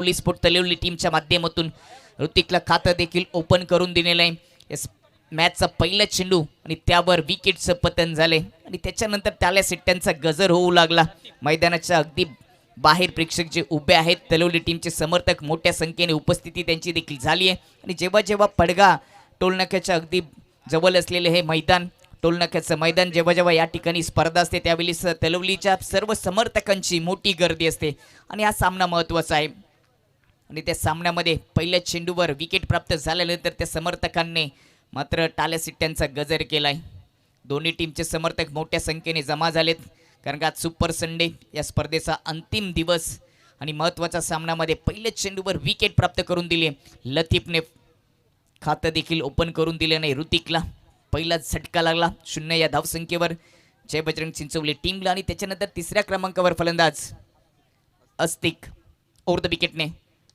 Sport Talawali टीमच्या माध्यमातून ऋतिकला खातं देखील ओपन करून दिलेलं आहे. या मॅचचा पहिला चेंडू आणि त्यावर विकेटचं पतन झाले आणि त्याच्यानंतर त्याला सिट्ट्यांचा गजर होऊ लागला. मैदानाच्या अगदी बाहेर प्रेक्षक जे उभे आहेत, तलवली टीमचे समर्थक मोठ्या संख्येने उपस्थिती त्यांची देखील झाली आहे. आणि जेव्हा जेव्हा पडगा टोलनाक्याच्या अगदी जवळ असलेले हे मैदान, टोलनाक्याचं मैदान, जेव्हा जेव्हा या ठिकाणी स्पर्धा असते त्यावेळी तलवलीच्या सर्व समर्थकांची मोठी गर्दी असते आणि हा सामना महत्त्वाचा आहे. आणि त्या सामन्यामध्ये पहिल्या चेंडूवर विकेट प्राप्त झाल्यानंतर त्या समर्थकांनी मात्र टाळ्या सिट्ट्यांचा गजर केलाय. दोन्ही टीमचे समर्थक मोठ्या संख्येने जमा झालेत, कारण का आज सुपर संडे या स्पर्धेचा अंतिम दिवस आणि महत्त्वाच्या सामन्यामध्ये पहिल्या चेंडूवर विकेट प्राप्त करून दिली. लतीफने खातं देखील ओपन करून दिले नाही. ऋतिकला पहिला झटका लागला 0 या धावसंख्येवर जय बजरंग चिंचवली टीमला. आणि त्याच्यानंतर तिसऱ्या क्रमांकावर फलंदाज अस्तिक ओव्हर द विकेटने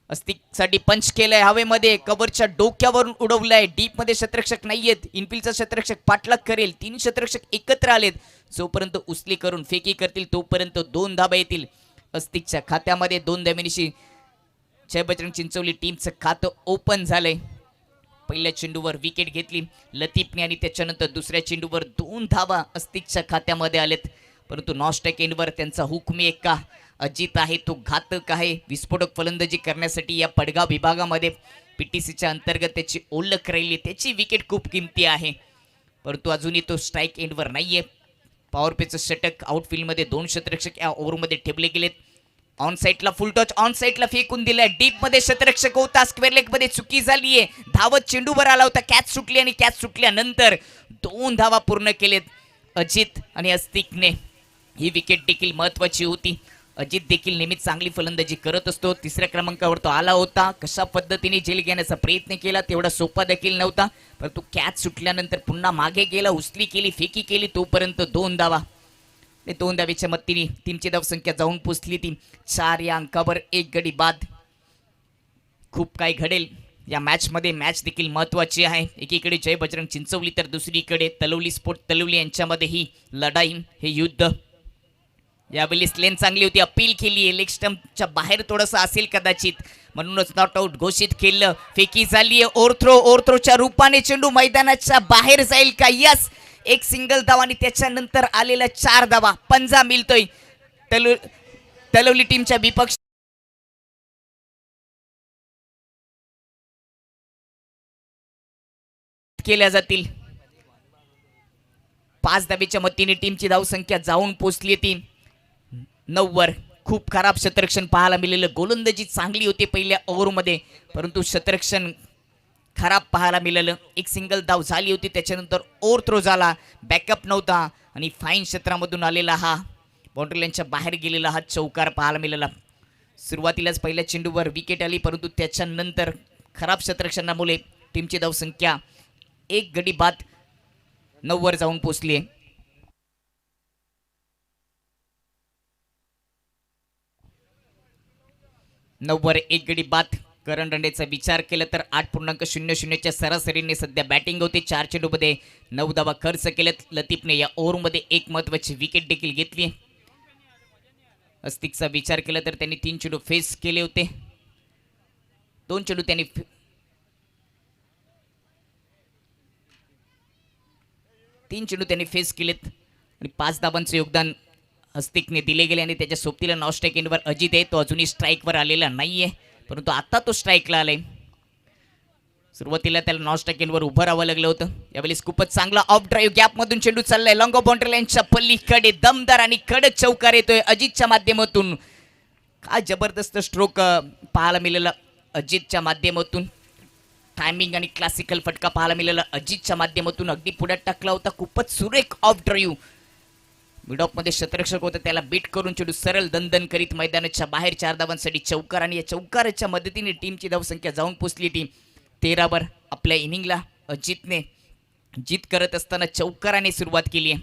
अस्तिकसाठी पंच केलंय. हवेमध्ये कव्हरच्या डोक्यावरून उडवलंय. डीपमध्ये शतरक्षक नाहीयेत, इनफिल्डचा शतरक्षक पाठलाग करेल. 3 शतरक्षक एकत्र आलेत. जोपर्यंत उचली करून फेकी करतील तोपर्यंत 2 धाबा येतील अस्तिकच्या खात्यामध्ये. 2 धाब्यांशी जय बजरंग चिंचवली टीमचं खातं ओपन झालंय. पहिल्या चेंडूवर विकेट घेतली लतीफने आणि त्याच्यानंतर दुसऱ्या चेंडूवर 2 धावा अस्तिकच्या खात्यामध्ये आलेत. परंतु नॉस्टॅक एंडवर त्यांचा हुकमी एक्का अजित आहे, तो घातक आहे. विस्फोटक फलंदाजी करण्यासाठी या पडगाव विभागामध्ये पीटीसीच्या अंतर्गत त्याची ओळख राहिली. त्याची विकेट खूप किमती आहे, परंतु अजूनही तो स्ट्राईक एंडवर नाहीये. पॉवर प्लेचं षटक आउटफील्डमध्ये 2 शतरक्षक या ओव्हरमध्ये ठेवले गेलेत. ऑन साईडला फुल टच, ऑन साईडला फेकून दिलाय. डीपमध्ये शतरक्षक होता, स्क्वेअर लेगमध्ये चुकी झालीये. धावत चेंडूवर आला होता, कॅच सुटली आणि कॅच सुटल्यानंतर 2 धावा पूर्ण केलेत अजित आणि अस्तिकने. ही विकेट देखील महत्वाची होती. अजित देखील नेहमीच चांगली फलंदाजी करत असतो. तिसऱ्या क्रमांकावर तो आला होता. कशा पद्धतीने झेल घेण्याचा प्रयत्न केला तेवढा सोपा देखील नव्हता, परंतु कॅच सुटल्यानंतर पुन्हा मागे गेला, उचली केली, फेकी केली, तोपर्यंत 2 धावा. 2 धावेच्या मत्तीने टीमची धावसंख्या जाऊन पोचली ती 4 या अंकावर. 1 गडी बाद. खूप काही घडेल या मॅचमध्ये. मॅच देखील महत्वाची आहे. एकीकडे जय बजरंग चिंचवली तर दुसरीकडे तलवली स्पोर्ट तलवली यांच्यामध्ये ही लढाई, हे युद्ध. यावेळी लेन चांगली होती, अपील केली. लेग स्टंपच्या बाहेर थोडंसं असेल कदाचित, म्हणूनच नॉट आउट घोषित केलं. फेकी झाली आहे. ओव्हरथ्रोच्या रूपाने चेंडू मैदानाच्या बाहेर जाईल का? यस, एक सिंगल धावा आणि त्याच्यानंतर आलेला 4 धावा. पंजा मिळतोय तलवली टीमच्या विपक्ष केल्या जातील. 5 धावेच्या मतीने टीमची धावसंख्या जाऊन पोचली ती 9 वर. खूप खराब शतरक्षण पाहायला मिळालं. गोलंदाजी चांगली होती पहिल्या ओव्हरमध्ये, परंतु शतरक्षण खराब पाहायला मिळालं. एक सिंगल धाव झाली होती, त्याच्यानंतर ओव्हरथ्रो झाला, बॅकअप नव्हता आणि फाईन क्षेत्रामधून आलेला हा बाउंड्री लाईनच्या बाहेर गेलेला हा चौकार पाहायला मिळाला. सुरुवातीलाच पहिल्या चेंडूवर विकेट आली, परंतु त्याच्यानंतर खराब शतरक्षणामुळे टीमची धावसंख्या 1 गडी बाद 9 वर जाऊन पोचली आहे. वर 1 गडी बाद. करण रंडेचा विचार केला तर 8.00च्या सरासरीने सध्या बॅटिंग होते. 4 चेंडूमध्ये 9 धावा खर्च केल्यात. लतीफने या ओव्हरमध्ये एक महत्वाची विकेट देखील घेतली. अस्तिकचा विचार केला तर त्यांनी 3 चेंडू फेस केले होते. 2 चेंडू त्यांनी फेस केलेत आणि 5 धावांचे योगदान अस्तिकने दिले गेले. आणि त्याच्या सोबतीला नॉस्टॅक एंडवर अजित आहे, तो अजूनही स्ट्राईकवर आलेला नाहीये, परंतु आता तो स्ट्राईकला आलाय. सुरुवातीला त्याला नॉस्टॅक एंडवर उभं राहावं लागलं होतं. यावेळी खूपच चांगला ऑफ ड्राईव्ह गॅपमधून चेंडू चाललाय लॉंग बाउंड्री लाईनच्या पल्लीकडे. दमदार आणि कडक चौकार येतोय अजितच्या माध्यमातून. काय जबरदस्त स्ट्रोक पाहायला मिळाला अजितच्या माध्यमातून. टायमिंग आणि क्लासिकल फटका पाहायला मिळाला अजितच्या माध्यमातून. अगदी पुढ्यात टाकला होता. खूपच सुरेख ऑफ ड्राईव्ह. मिड ऑफ मध्ये शतरक्षक होतं, त्याला बीट करून चेंडू सरळ दणदण करीत मैदानाच्या बाहेर 4 धावांसाठी चौकार. आणि या चौकाराच्या मदतीने टीमची धावसंख्या जाऊन पोचली ती 13 वर. आपल्या इनिंगला अजितने जीत करत असताना चौकाराने सुरुवात केली आहे.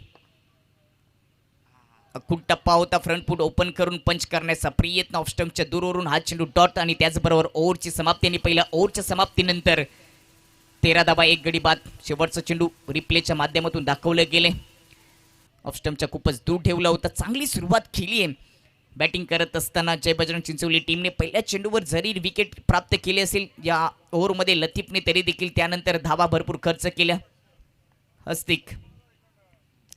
अखूट टप्पा होता. फ्रंट फूट ओपन करून पंच करण्याचा प्रयत्न. ऑफ स्टंपच्या दूरवरून हा चेंडू डॉट आणि त्याचबरोबर ओव्हरची समाप्ती. आणि पहिल्या ओव्हरच्या समाप्तीनंतर 13 धावा 1 गडी बाद. शेवटचा चेंडू रिप्लेच्या माध्यमातून दाखवले गेले. ऑफ स्टंपच्या खूपच दूर ठेवला होता. चांगली सुरुवात केली आहे बॅटिंग करत असताना जय बजरंग चिंचवली टीमने पहिल्या चेंडूवर जरी विकेट प्राप्त केली असेल या ओव्हरमध्ये लतीफने तरी देखील त्यानंतर धावा भरपूर खर्च केल्या. हस्तिक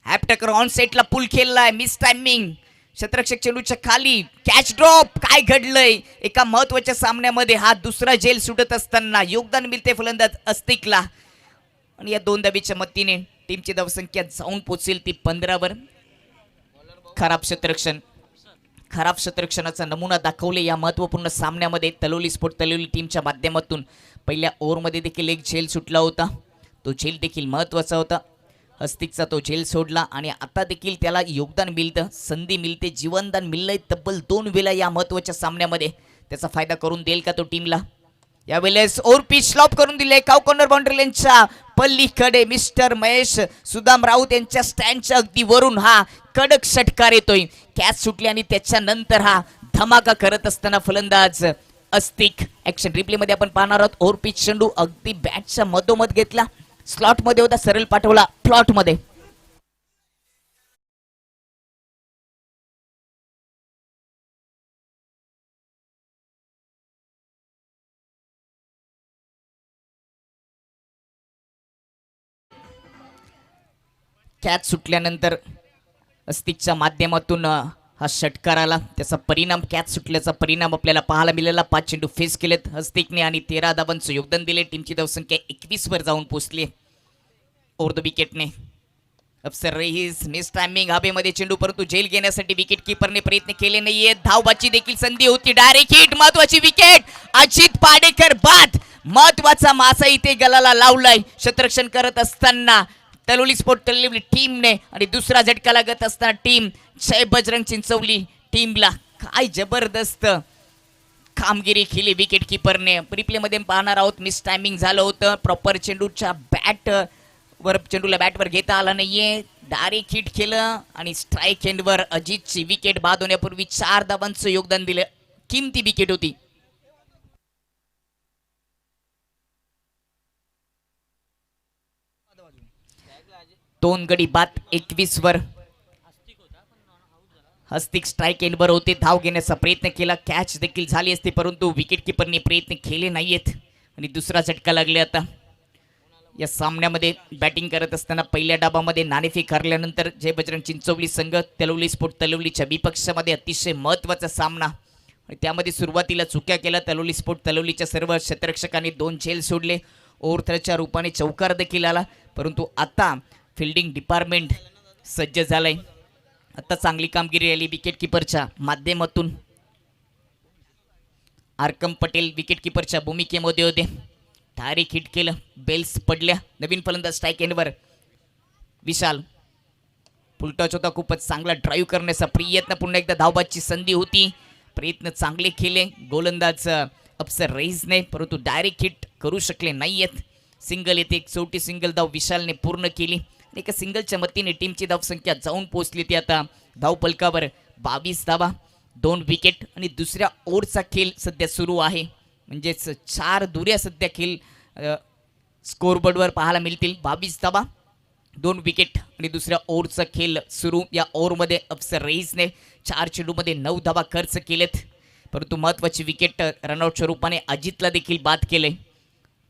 हॅपटकर ऑन सेटला पुल खेळलाय, मिस टायमिंग, शतरक्षक चेंडूच्या खाली कॅच ड्रॉप. काय घडलंय एका महत्वाच्या सामन्यामध्ये, हा दुसरा झेल सुटत असताना योगदान मिळते फलंदाज अस्तिकला आणि या 2 धाबीच्या मदतीने टीमची धावसंख्या जाऊन पोहोचेल ती 15वर. खराब शतरक्षणाचा नमुना दाखवले या महत्त्वपूर्ण सामन्यामध्ये तलोली स्पोर्ट तलोली टीमच्या माध्यमातून. पहिल्या ओव्हरमध्ये देखील एक झेल सुटला होता, तो झेल देखील महत्त्वाचा होता. हस्तिकचा तो झेल सोडला आणि आता देखील त्याला योगदान मिळतं, संधी मिळते, जीवनदान मिळलंय तब्बल 2 वेळा या महत्त्वाच्या सामन्यामध्ये. त्याचा फायदा करून देईल का तो टीमला? यावेळेस ओव्हर पिच स्लॉप करून दिले काव कॉर्नर बाउंड्री लाईनच्या पल्लीकडे. मिस्टर महेश सुदाम राऊत यांच्या स्टँडच्या अगदी वरून हा कडक षटकार येतोय. कॅच सुटली आणि त्याच्यानंतर हा धमाका करत असताना फलंदाज अस्तिक. ऍक्शन रिप्ले मध्ये आपण पाहणार आहोत. ओव्हर पिच चेंडू अगदी बॅटच्या मधोमध घेतला, स्लॉट मध्ये होता, सरळ पाठवला प्लॉट मध्ये. कॅच सुटल्यानंतर अस्तिकच्या माध्यमातून हा षटकार आला, त्याचा परिणाम, कॅच सुटल्याचा परिणाम आपल्याला पाहायला मिळाला. 5 चेंडू फेस केलेत हस्तिकने आणि 13 धावांचं योगदान दिले. टीमची धावसंख्या 21 वर जाऊन पोहोचली. ओव्हर द विकेटने अफसर रईस, मिस टायमिंग, हवेमध्ये चेंडू, परंतु झेल घेण्यासाठी विकेट किपरने प्रयत्न केले नाहीये. धावबाची देखील संधी होती, डायरेक्ट हिट, महत्वाची विकेट, अजित पाडेकर बाद. महत्वाचा मासा इथे गलाला लावलाय क्षेत्ररक्षण करत असताना तलोली स्पोर्ट तलोली टीमने आणि दुसरा झटका लागत असताना टीम जय बजरंग चिंचवली टीमला. काय जबरदस्त कामगिरी केली विकेट किपरने. रिप्ले मध्ये पाहणार आहोत, मिस टायमिंग झालं होतं, प्रॉपर चेंडूच्या चेंडूला बॅटवर घेता आला नाहीये, डायरेक्ट हिट केलं आणि स्ट्राईक एंडवर अजितची विकेट बाद होण्यापूर्वी 4 धावांचं योगदान दिलं. किमती विकेट होती. दोन गडी बाद 21 वर. हस्तिक स्ट्राईक एंडवर होते, धाव घेण्याचा प्रयत्न केला, कॅच देखील झाली असती परंतु विकेट किपरने प्रयत्न केले नाहीयेत आणि दुसरा झटका लागले. आता या सामन्यामध्ये बॅटिंग करत असताना पहिल्या डाबामध्ये नाणेफेक हरल्यानंतर जय बजरंग चिंचवली संघ तलोली स्पोर्ट तलोलीच्या विपक्षामध्ये अतिशय महत्त्वाचा सामना आणि त्यामध्ये सुरुवातीला चुक्या केल्या तलोली स्पोर्ट तलोलीच्या सर्व क्षेत्ररक्षकांनी. 2 झेल सोडले, ओव्हरच्या रूपाने चौकार देखील आला, परंतु आता फिल्डिंग डिपार्टमेंट सज्ज झालंय. आता चांगली कामगिरी आली विकेट किपरच्या माध्यमातून. आरकम पटेल विकेट किपरच्या भूमिकेमध्ये होते, डायरेक्ट हिट केलं, बेल्स पडल्या. नवीन फलंदाज स्ट्राईक एंडवर विशाल, फुलटच होता, खूपच चांगला ड्राईव्ह करण्याचा प्रयत्न, पुन्हा एकदा धावबाची संधी होती, प्रयत्न चांगले केले गोलंदाज अफसर रईसने, परंतु डायरेक्ट हिट करू शकले नाहीयेत. सिंगल येते, एक छोटी सिंगल धाव विशालने पूर्ण केली. एका सिंगलच्या मतीने टीमची धावसंख्या जाऊन पोहोचली ती आता धावपलकावर 22 धावा, 2 विकेट आणि दुसऱ्या ओव्हरचा खेळ सध्या सुरू आहे. म्हणजेच 4 दुऱ्या सध्या खेळ स्कोरबोर्डवर पाहायला मिळतील. 22 धावा, 2 विकेट आणि दुसऱ्या ओव्हरचा खेळ सुरू. या ओव्हरमध्ये अफसर रईसने 4 चेंडूमध्ये 9 धावा खर्च केलेत, परंतु महत्त्वाची विकेट रनआउटच्या रूपाने अजितला देखील बाद केले.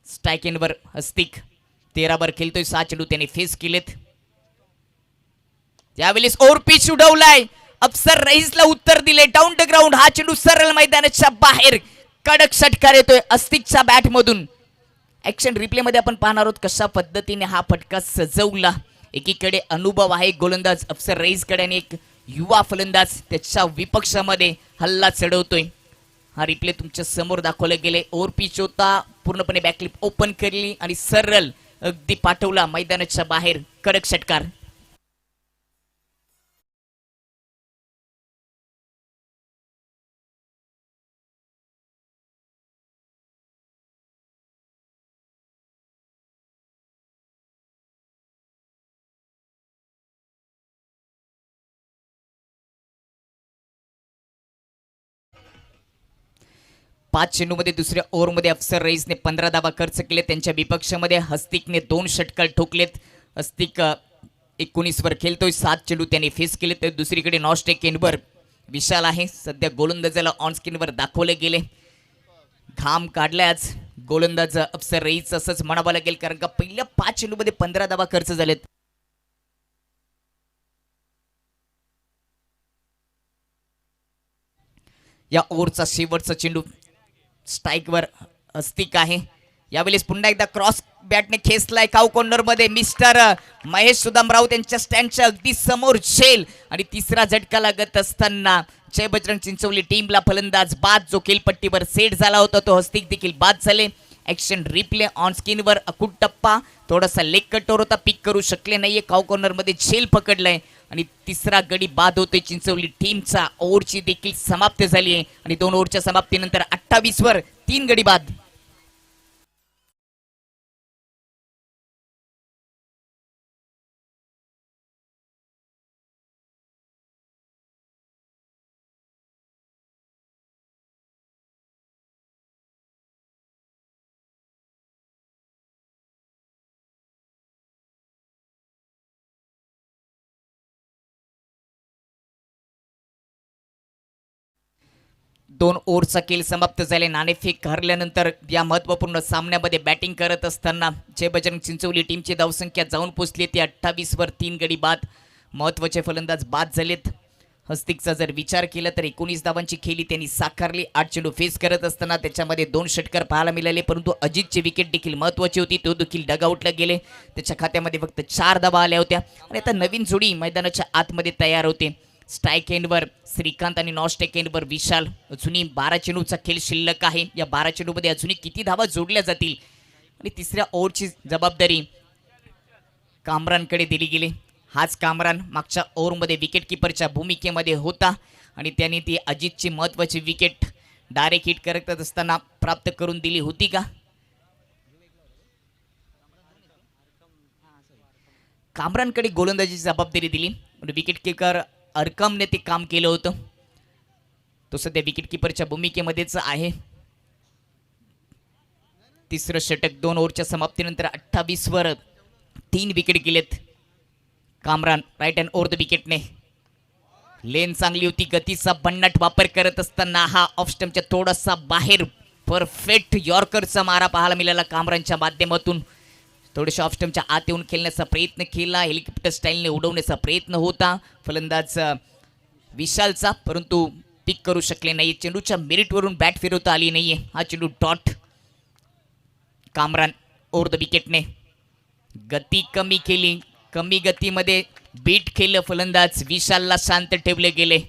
स्ट्राईक एंडवर हस्तिक 13 वर खेळतोय, 6 चेंडू त्याने फेस केलेत. त्यावेळेस ओव्हर पिच उडवलाय, अफसर रईसला उत्तर दिले, डाऊन द ग्राउंड. हा चेंडू सरळ मैदानाच्या बाहेर, कडक षटकार येतोय अस्तिकच्या बॅट मधून. ऍक्शन रिप्ले मध्ये आपण पाहणार आहोत कशा पद्धतीने हा फटका सजवला. एकीकडे अनुभव आहे गोलंदाज अफसर रईसकडे आणि एक युवा फलंदाज त्याच्या विपक्षामध्ये हल्ला चढवतोय. हा रिप्ले तुमच्या समोर दाखवले गेले. ओव्हर पिच होता, पूर्णपणे बॅकलिप ओपन केली आणि सरळ अगदी पाठवला मैदानाच्या बाहेर, कडक षटकार. पाच चेंडूमध्ये दुसऱ्या ओव्हरमध्ये अफसर रईसने 15 धावा खर्च केले. त्यांच्या विपक्षामध्ये हस्तिकने 2 षटकार ठोकलेत. हस्तिक 19 वर खेळतोय, 7 चेंडू त्याने फेस केले. तर दुसरीकडे नॉस्टेक एंडवर विशाल आहे. सध्या गोलंदाजाला ऑन स्क्रीनवर दाखवले गेले. घाम काढलाय आज गोलंदाज अफसर रईस असंच म्हणावं लागेल, कारण का पहिल्या 5 चेंडूमध्ये 15 धावा खर्च झालेत. या ओव्हरचा शेवटचा चेंडू स्ट्राईकवर अस्तिक आहे. यावेळेस पुन्हा एकदा क्रॉस बॅटने खेचलाय काऊ कॉर्नर मध्ये मिस्टर महेश सुदामराव त्यांच्या स्टँडच्या अगदी समोर झेल आणि तिसरा झटका लागत असताना जय बजरंग चिंचवली टीमला फलंदाज बाद जो खेळपट्टीवर सेट झाला होता तो हस्तिक देखील बाद झाले. ॲक्शन रिप्ले ऑन स्क्रीनवर अकुट टप्पा थोडासा लेग कटोर होता, पिक करू शकले नाहीये. काऊ कॉर्नर मध्ये झेल पकडलाय आणि तिसरा गडी बाद होतोय चिंचवली टीमचा. ओव्हरची देखील समाप्ती झाली आहे आणि 2 ओव्हरच्या समाप्तीनंतर 28 वर 3 गडी बाद. दोन ओव्हरचा खेळ समाप्त झाले. नाणेफेक हरल्यानंतर या महत्त्वपूर्ण सामन्यामध्ये बॅटिंग करत असताना जय बजरंग चिंचवली टीमची धावसंख्या जाऊन पोचली ती 28 वर 3 गडी बाद. महत्त्वाचे फलंदाज बाद झालेत. हस्तिकचा जर विचार केला तर 19 धावांची खेळी त्यांनी साकारली. 8 चेंडू फेस करत असताना त्याच्यामध्ये 2 षटकार पाहायला मिळाले, परंतु अजितची विकेट देखील महत्त्वाची होती, तो देखील डगआउटला गेले. त्याच्या खात्यामध्ये फक्त 4 धावा आल्या होत्या आणि आता नवीन जोडी मैदानाच्या आतमध्ये तयार होते. स्ट्राईक एंडवर श्रीकांत आणि नॉन स्ट्राईक एंडवर विशाल. अजूनही 12 चेंडूचा खेळ शिल्लक आहे. या 12 चेंडूमध्ये अजूनही किती धावा जोडल्या जातील आणि तिसऱ्या ओव्हरची जबाबदारी कामरानकडे दिली गेली. हाच कामरान मागच्या ओव्हरमध्ये विकेट किपरच्या भूमिकेमध्ये होता आणि त्याने ती अजितची महत्त्वाची विकेट डायरेक्ट हिट करत असताना प्राप्त करून दिली होती का? कामरानकडे गोलंदाजीची जबाबदारी दिली. विकेट किपर अरकमने ते काम केलं होतं. तो सध्या विकेट किपरच्या भूमिकेमध्येच आहे. तिसरं षटक 2 ओव्हरच्या समाप्तीनंतर 28 वर 3 विकेट गेलेत. Kamran right hand over the विकेटने. लेन चांगली होती, गतीचा भन्नाट वापर करत असताना हा ऑफ स्टंपच्या थोडासा बाहेर परफेक्ट यॉर्करचा मारा पाहायला मिळाला कामरानच्या माध्यमातून. थोडेशा ऑफ स्टंपच्या आत येऊन खेळण्याचा प्रयत्न केला, हेलिकॉप्टर स्टाईलने उडवण्याचा प्रयत्न होता फलंदाज विशालचा, परंतु पिक करू शकले नाही. चेंडूच्या मेरिटवरून बॅट फिरवता आली नाहीये. हा चेंडू डॉट. कामरान ओव्हर द विकेटने गती कमी केली, कमी गतीमध्ये बीट केलं फलंदाज विशालला, शांत ठेवले गेले.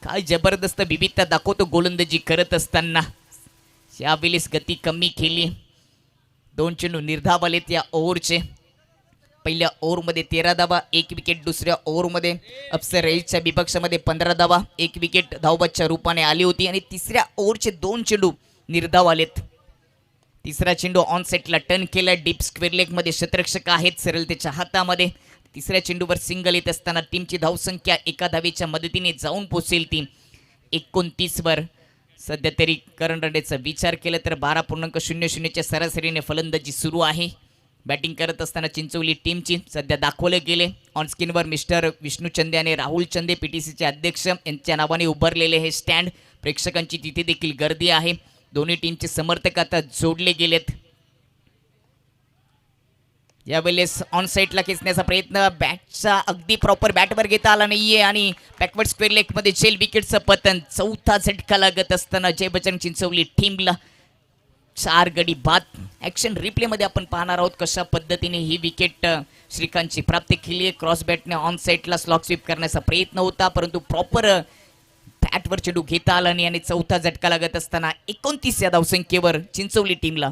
काय जबरदस्त विविधता दाखवतो गोलंदाजी करत असताना. यावेळेस गती कमी केली. 2 चेंडू निर्धाव आलेत या ओव्हरचे. पहिल्या ओव्हरमध्ये 13 धावा, 1 विकेट. दुसऱ्या ओव्हरमध्ये अफसर रईसच्या विपक्षामध्ये 15 धावा, 1 विकेट धावबादच्या रूपाने आली होती आणि तिसऱ्या ओव्हरचे 2 चेंडू निर्धाव आलेत. तिसरा चेंडू ऑन सेटला टर्न केला, डीप स्क्वेअर लेगमध्ये शतरक्षक आहेत सरळतेच्या हातामध्ये. तिसऱ्या चेंडूवर सिंगल येत असताना टीमची धावसंख्या एका धावेच्या मदतीने जाऊन पोचेल ती 29 वर. सध्या तरी करण रडेचा विचार केला तर 12.00च्या सरासरीने फलंदाजी सुरू आहे. बॅटिंग करत असताना चिंचवली टीमची सध्या दाखवले गेले ऑन स्क्रीनवर मिस्टर विष्णू चंदे आणि राहुल चंदे पीटीसीचे अध्यक्ष यांच्या नावाने उभारलेले हे स्टँड. प्रेक्षकांची तिथे देखील गर्दी आहे. दोन्ही टीमचे समर्थक आता जोडले गेलेत. यावेळेस ऑन साईडला खेचण्याचा प्रयत्न, बॅटचा अगदी प्रॉपर बॅटवर घेता आला नाहीये आणि बॅकवर्ड स्क्वेअर लेगमध्ये जेल विकेटचं पतन. चौथा झटका लागत असताना जय बजरंग चिंचवली टीमला 4 गडी बाद. ॲक्शन रिप्लेमध्ये आपण पाहणार आहोत कशा पद्धतीने ही विकेट श्रीकांतची प्राप्त केली आहे. क्रॉस बॅटने ऑन साईडला स्लॉक स्वीप करण्याचा प्रयत्न होता, परंतु प्रॉपर बॅटवर चेंडू घेता आला नाही आणि चौथा झटका लागत असताना 29 या धावसंख्येवर चिंचवली टीमला.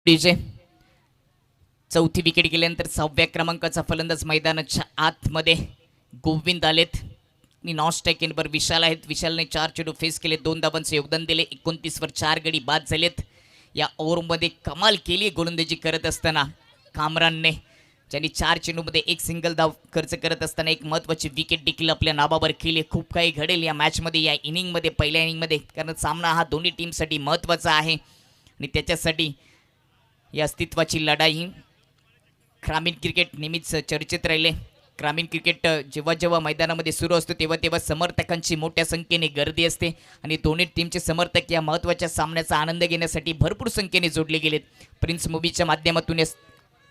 डीजे चौथी विकेट गेल्यानंतर 6व्या क्रमांकाचा फलंदाज मैदानाच्या आतमध्ये गोविंद आलेत आणि नॉन स्ट्राईक एंडवर विशाल आहेत. विशालने 4 चेंडू फेस केले, 2 धावांचे योगदान दिले. 29 वर 4 गडी बाद झालेत. या ओव्हरमध्ये कमाल केली गोलंदाजी करत असताना कामरानने. ज्यांनी 4 चेंडूमध्ये एक सिंगल धाव खर्च करत असताना एक महत्त्वाची विकेट देखील आपल्या नावावर केली. खूप काही घडेल या मॅचमध्ये, या इनिंगमध्ये, पहिल्या इनिंगमध्ये, कारण सामना हा दोन्ही टीमसाठी महत्त्वाचा आहे आणि त्याच्यासाठी या अस्तित्वाची लढाई. ग्रामीण क्रिकेट नेहमीच चर्चेत राहिले. ग्रामीण क्रिकेट जेव्हा जेव्हा मैदानामध्ये सुरू असतो तेव्हा तेव्हा समर्थकांची मोठ्या संख्येने गर्दी असते आणि दोन्ही टीमचे समर्थक या महत्त्वाच्या सामन्याचा आनंद घेण्यासाठी भरपूर संख्येने जोडले गेलेत. प्रिन्स मूव्हीच्या माध्यमातून या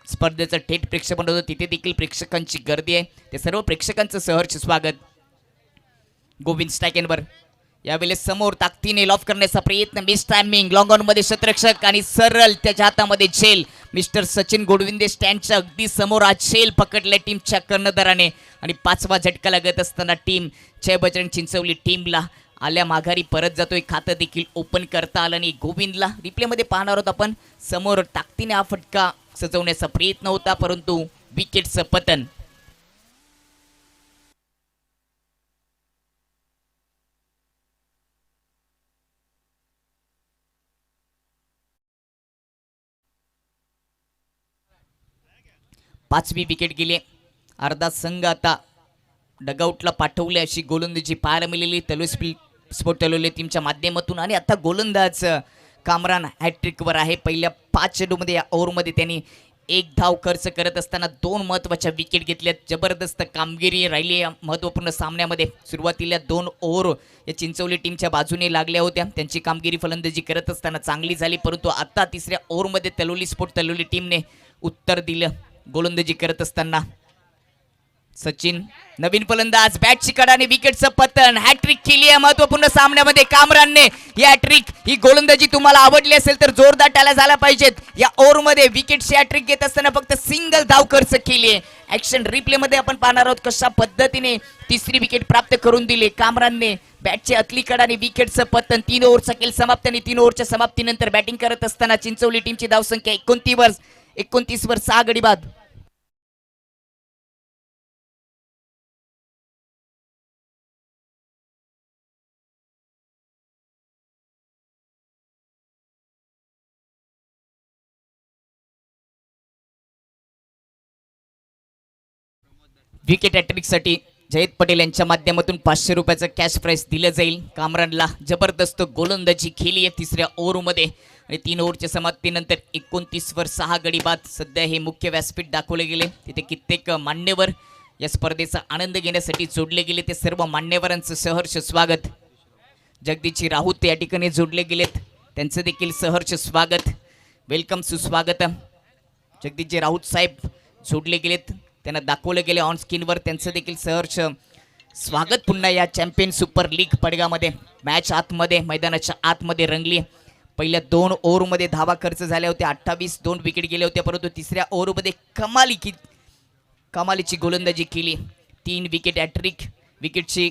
स्पर्धेचं थेट प्रेक्षेपण होतं, तिथे देखील प्रेक्षकांची गर्दी आहे. ते सर्व प्रेक्षकांचं सहर्ष स्वागत. गोविंद स्टॅकेनवर यावेळेस समोर ताकदीने लॉफ करण्याचा प्रयत्न, मिस टायमिंग, लॉंग ऑन मध्ये शतरक्षक आणि सरळ त्याच्या हातामध्ये झेल. मिस्टर सचिन गोडविंदे स्टँडच्या अगदी समोर आज झेल पकडल्या टीमच्या कर्णधाराने आणि 5वा झटका लागत असताना टीम जय बजरंग चिंचवली टीमला आल्या माघारी परत जातोय. खातं देखील ओपन करता आलं आणि गोविंदला रिप्लेमध्ये पाहणार आहोत आपण. समोर ताकदीने हा फटका सजवण्याचा प्रयत्न होता परंतु विकेटचं पतन. पाचवी विकेट गेली. अर्धा संघ आता डगआउटला पाठवले अशी गोलंदाजी पाहायला मिळाली तलुई स्पोर्ट तलुई टीमच्या माध्यमातून. आणि आता गोलंदाज कामरान हॅट्रिकवर आहे. पहिल्या 5 चेंडूमध्ये या ओव्हरमध्ये त्यांनी एक धाव खर्च करत असताना 2 महत्त्वाच्या विकेट घेतल्यात. जबरदस्त कामगिरी राहिली या महत्त्वपूर्ण सामन्यामध्ये. सुरुवातीला 2 ओव्हर या चिंचवली टीमच्या बाजूने लागल्या होत्या, त्यांची कामगिरी फलंदाजी करत असताना चांगली झाली, परंतु आता तिसऱ्या ओव्हरमध्ये तलुई स्पोर्ट तलुई टीमने उत्तर दिलं. गोलंदाजी करत असताना सचिन नवीन फलंदाज, बॅटची कड आणि विकेटचं पतन. हॅट्रिक केली आहे महत्त्वपूर्ण सामन्यामध्ये कामरानने. ही हॅट्रिक, ही गोलंदाजी तुम्हाला आवडली असेल तर जोरदार टाळ्या झाल्या पाहिजेत. या ओव्हरमध्ये विकेटची हॅट्रिक घेत असताना फक्त सिंगल धाव खर्च केली आहे. ऍक्शन रिप्ले मध्ये आपण पाहणार आहोत कशा पद्धतीने तिसरी विकेट प्राप्त करून दिली कामरानने. बॅटची अतली कड आणि विकेटचं पतन. 3 ओव्हरचा खेळ समाप्त आणि 3 ओव्हरच्या समाप्तीनंतर बॅटिंग करत असताना चिंचवली टीमची धावसंख्या 29 वर 6 गडी बाद. विकेट हॅट्रिकसाठी जयंत पटेल यांच्या माध्यमातून 500 रुपयाचं कॅश प्राइस दिलं जाईल. कामरानला जबरदस्त गोलंदाजी केली आहे तिसऱ्या ओव्हरमध्ये आणि 3 ओव्हरच्या समाप्तीनंतर 29 वर 6 गडी बाद. सध्या हे मुख्य व्यासपीठ दाखवले गेले, तिथे कित्येक मान्यवर या स्पर्धेचा आनंद घेण्यासाठी जोडले गेले. ते सर्व मान्यवरांचं सहर्ष स्वागत. जगदीशजी राऊत या ठिकाणी जोडले गेलेत, त्यांचं देखील सहर्ष स्वागत. वेलकम, सुस्वागत. जगदीशजी राऊत साहेब जोडले गेलेत, त्यांना दाखवलं गेले ऑन स्क्रीनवर, त्यांचं देखील सहर्ष स्वागत. पुन्हा या चॅम्पियन सुपर लीग पडगामध्ये मॅच आतमध्ये, मैदानाच्या आतमध्ये रंगली. पहिल्या 2 ओव्हरमध्ये धावा खर्च झाल्या होत्या, 28, 2 विकेट गेले होते, परंतु तिसऱ्या ओव्हरमध्ये कमालीची गोलंदाजी केली. 3 विकेट हॅट्रिक विकेटची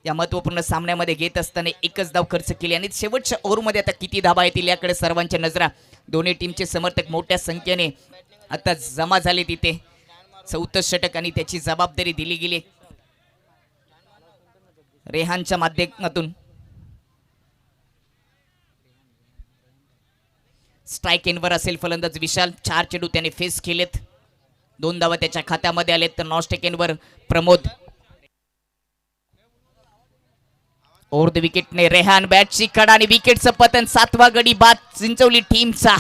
या महत्त्वपूर्ण सामन्यामध्ये घेत असताना एकच धाव खर्च केली. आणि शेवटच्या ओव्हरमध्ये आता किती धावा येतील याकडे सर्वांच्या नजरा. दोन्ही टीमचे समर्थक मोठ्या संख्येने आता जमा झाले तिथे. 4थं षटक आणि त्याची जबाबदारी दिली गेली रेहानच्या माध्यमातून. स्ट्राईक एनवर असेल फलंदाज विशाल. 4 चेंडू त्याने फेस केलेत, 2 धावा त्याच्या खात्यामध्ये आलेत. तर नॉन एनवर प्रमोद. ओव्हर द विकेटने रेहान, बॅटची कड आणि विकेटचं पतन. 7वा गडी बाद चिंचवली टीमचा.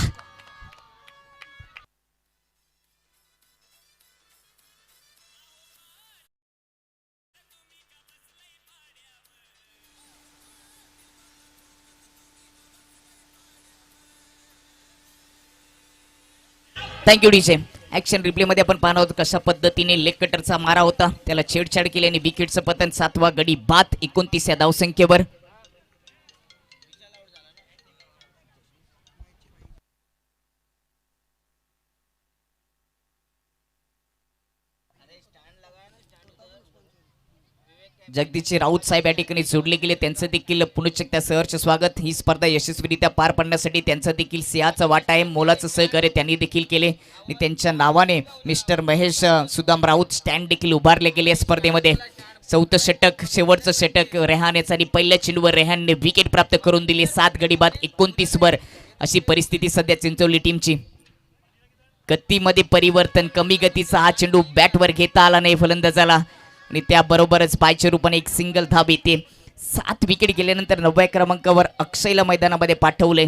Thank you DJ. ऍक्शन रिप्ले मध्ये आपण पाहणार आहोत कशा पद्धतीने लेग कटरचा मारा होता, त्याला छेडछाड केली आणि विकेटचं पतन. 7वा गडी बाद 29 या धावसंख्येवर. जगदीशजी राऊत साहेब या ठिकाणी जोडले गेले, त्यांचं देखील पुनश्च एकदा सहर्ष स्वागत. ही स्पर्धा यशस्वीरित्या पार पाडण्यासाठी त्यांचा देखील सिंहाचा वाटा आहे, मोलाचं सहकार्य त्यांनी देखील केले आणि त्यांच्या नावाने मिस्टर महेश सुदाम राऊत स्टँड देखील उभारले गेले या स्पर्धेमध्ये. 4थं षटक, शेवटचं षटक रेहानेचं आणि पहिल्या चेंडूवर रेहानने विकेट प्राप्त करून दिली. 7 गडी बाद 29 वर अशी परिस्थिती सध्या चिंचवली टीमची. गतीमध्ये परिवर्तन, कमी गतीचा हा चेंडू बॅटवर घेता आला नाही फलंदाजाला आणि त्याबरोबरच बायच्या रूपाने एक सिंगल धाब येते. 7 विकेट गेल्यानंतर 9व्या क्रमांकावर अक्षयला मैदानामध्ये पाठवले.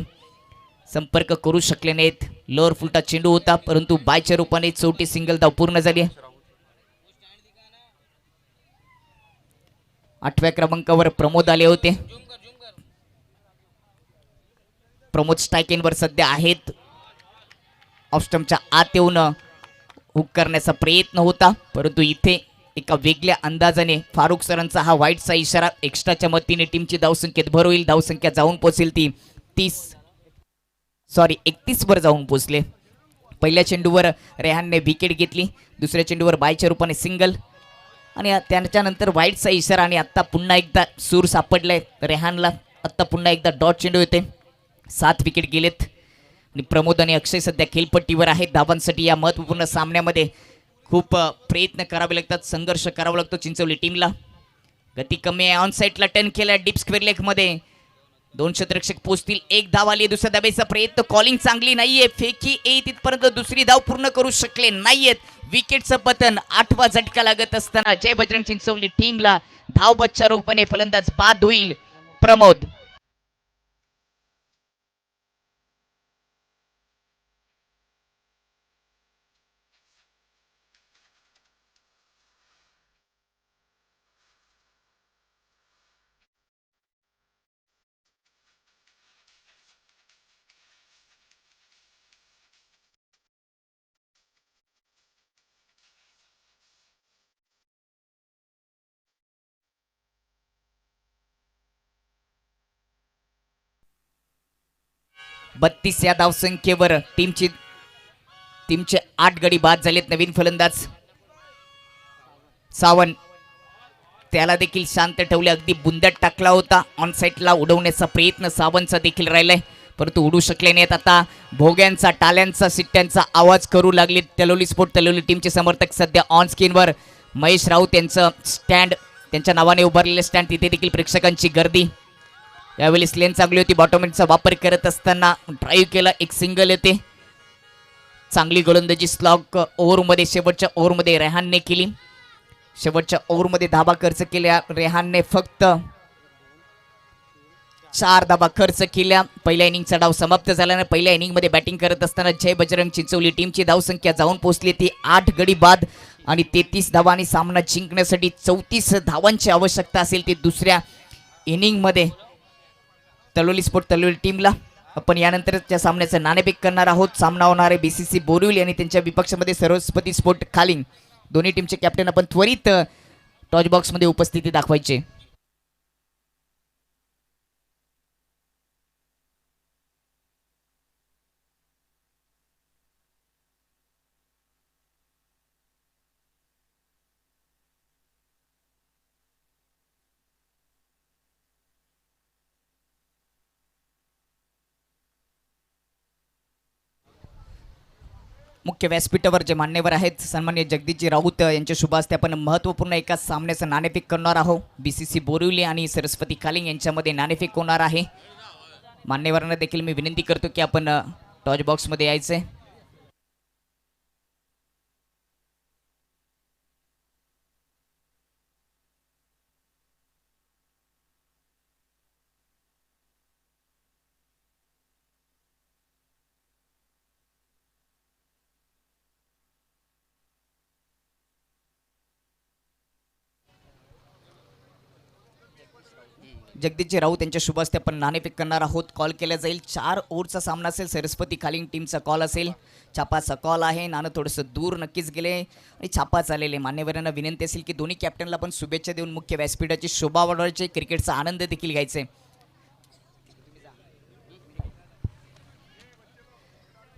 संपर्क करू शकले नाहीत. लोअर फुलटा चेंडू होता परंतु बायच्या रूपाने चौथी सिंगल धाव पूर्ण झाली. 8व्या क्रमांकावर प्रमोद आले होते. प्रमोद स्ट्रायकिंगवर सध्या आहेत. ऑफस्टम्पच्या आत येऊन हुक करण्याचा प्रयत्न होता परंतु इथे एका वेगळ्या अंदाजाने फारुख सरांचा हा वाईटचा इशारा. एक्स्ट्राच्या मदतीने टीमची धावसंख्येत भर होईल. धावसंख्या जाऊन पोहोचेल ती 31 वर जाऊन पोहोचले. पहिल्या चेंडूवर रेहानने विकेट घेतली. दुसऱ्या चेंडूवर बायच्या रूपाने सिंगल आणि त्याच्यानंतर वाईटचा इशारा आणि आत्ता पुन्हा एकदा सूर सापडलाय रेहानला. आत्ता पुन्हा एकदा डॉट चेंडू येते. 7 विकेट गेलेत आणि प्रमोद आणि अक्षय सध्या खेळपट्टीवर आहेत. धावांसाठी या महत्त्वपूर्ण सामन्यामध्ये खूप प्रयत्न करावे लागतात, संघर्ष करावा लागतो चिंचवली टीमला. गती कमी आहे. ऑन साईडला टर्न केला डीप स्क्वेअर लेगमध्ये. 2 क्षेत्ररक्षक पोचतील. 1 धाव आली. दुसऱ्या धावेचा प्रयत्न. कॉलिंग चांगली नाहीये. फेकी तिथपर्यंत दुसरी धाव पूर्ण करू शकले नाहीयेत. विकेटचं पतन. 8वा झटका लागत असताना जय बजरंग चिंचवली टीमला धाव बच्चा रूपाने फलंदाज बाद होईल प्रमोद. बत्तीस या धावसंख्येवर टीमचे 8 गडी बाद झालेत. नवीन फलंदाज सावंत त्याला देखील शांत ठेवले. अगदी बुंद्यात टाकला होता. ऑन साईडला उडवण्याचा प्रयत्न सावंतचा देखील राहिलाय परंतु उडू शकले नाहीत. आता भोग्यांचा, टाल्यांचा, सिट्ट्यांचा आवाज करू लागले तलोली स्पोर्ट तलोली टीमचे समर्थक. सध्या ऑन स्क्रीनवर महेश राऊत यांचं स्टँड, त्यांच्या नावाने उभारलेले स्टँड, तिथे देखील प्रेक्षकांची गर्दी. यावेळी लेन चांगली होती. बॉटोमेंटचा वापर करत असताना ड्राईव्ह केला. एक सिंगल येते. चांगली गोलंदाजी स्लॉग ओव्हरमध्ये शेवटच्या ओव्हरमध्ये रेहानने केली. शेवटच्या ओव्हरमध्ये धाबा खर्च केल्या रेहानने. फक्त 4 धाबा खर्च केल्या. पहिल्या इनिंगचा डाव समाप्त झाल्याने पहिल्या इनिंगमध्ये बॅटिंग करत असताना जय बजरंग चिंचवली टीमची धावसंख्या जाऊन पोहोचली ती 8 गडी बाद आणि 33 धावा आणि सामना जिंकण्यासाठी 34 धावांची आवश्यकता असेल ती दुसऱ्या इनिंगमध्ये तलोली स्पोर्ट तलोली टीमला. आपण यानंतरच्या सामन्याचं नाणेफेक करणार आहोत. सामना होणार आहे बीसीसी बोरिवली आणि त्यांच्या विपक्षामध्ये सरस्वती स्पोर्ट खालिंग. दोन्ही टीमचे कॅप्टन आपण त्वरित टॉच बॉक्समध्ये उपस्थिती दाखवायचे. मुख्य व्यासपीठावर जे मान्यवर आहेत सन्मान्य जगदीशजी राऊत यांच्या शुभ हस्ते आपण महत्त्वपूर्ण एका सामन्याचं नाणेफेक करणार आहोत. बीसीसी बोरिवली आणि सरस्वती खालिंग यांच्यामध्ये नाणेफेक होणार आहे. मान्यवरांना देखील मी विनंती करतो की आपण टॉच बॉक्समध्ये यायचे. जगदीशजी राऊत यांच्या शुभ हस्ते आपण नाणेफेक करणार आहोत. कॉल केला जाईल. 4 ओव्हरचा सामना असेल. सरस्वती खालिंग टीमचा कॉल असेल. छापाचा कॉल आहे. नाणं थोडंसं दूर नक्कीच गेले आणि छापाच आलेले. मान्यवरांना विनंती असेल की दोन्ही कॅप्टनला पण शुभेच्छा देऊन मुख्य व्यासपीठाची शोभा वाढवायची, क्रिकेटचा आनंद देखील घ्यायचे.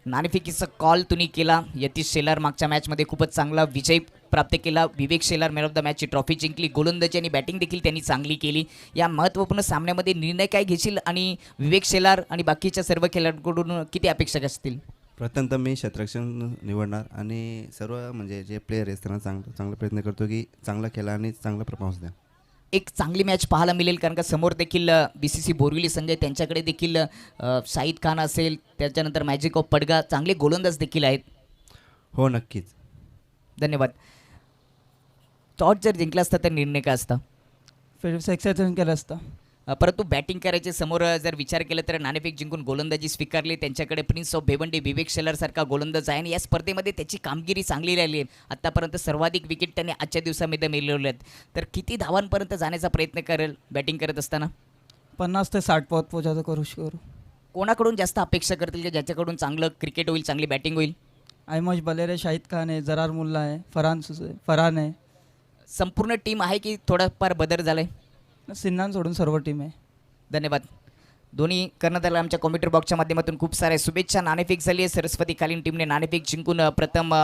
नाणेफेकीचा कॉल तुम्ही केला. यतीश शेलार मागच्या मॅचमध्ये खूपच चांगला विजय प्राप्त केला. Vivek Shelar man of the मॅचची ट्रॉफी जिंकली. गोलंदाजी आणि बॅटिंग देखील त्यांनी चांगली केली. या महत्त्वपूर्ण सामन्यामध्ये निर्णय काय घेशील आणि विवेक शेलार आणि बाकीच्या सर्व खेळाडूंकडून किती अपेक्षा असतील? प्रथमतः मी क्षेत्ररक्षण निवडणार आणि सर्व म्हणजे जे प्लेयर आहेत त्यांना चांगला प्रयत्न करतो की चांगला खेळा आणि चांगला परफॉर्मन्स द्या. एक चांगली मॅच पाहायला मिळेल कारण का समोर देखील बीसीसी बोरिवली संघ आहे. त्यांच्याकडे देखील शाहिद खान असेल, त्याच्यानंतर मॅजिक ऑफ पडगा चांगले गोलंदाज देखील आहेत. हो, नक्कीच. धन्यवाद. टॉस जर जिंकला असता तर निर्णय काय असता? फिर सेक्शन केलं असतं. परंतु बॅटिंग करायचे समोर जर विचार केला तर नाणेफेक जिंकून गोलंदाजी स्वीकारली. त्यांच्याकडे प्रिन्स ऑफ भिवंडी विवेक शेलारसारखा गोलंदाज आहे आणि या स्पर्धेमध्ये त्याची कामगिरी चांगली राहिली आहे. आत्तापर्यंत सर्वाधिक विकेट त्याने आजच्या दिवसामध्ये मिळवले आहेत. तर किती धावांपर्यंत जाण्याचा प्रयत्न करेल बॅटिंग करत असताना? 50 ते 60 पोहोचायचं करू. कोणाकडून जास्त अपेक्षा करतील की ज्याच्याकडून चांगलं क्रिकेट होईल, चांगली बॅटिंग होईल? आयमोश बलेरे, शाहिद खान आहे, जरार मुल्ला आहे, फरहान आहे, संपूर्ण टीम आहे की थोडाफार बदल झालाय? सिन्नान सोडून सर्व टीम आहे. धन्यवाद. दोन्ही कर्णधाराला आमच्या कॉम्प्युटर बॉक्सच्या माध्यमातून खूप साऱ्या शुभेच्छा. नाणेफेक झाली आहे. सरस्वतीकालीन टीमने नाणेफेक जिंकून प्रथम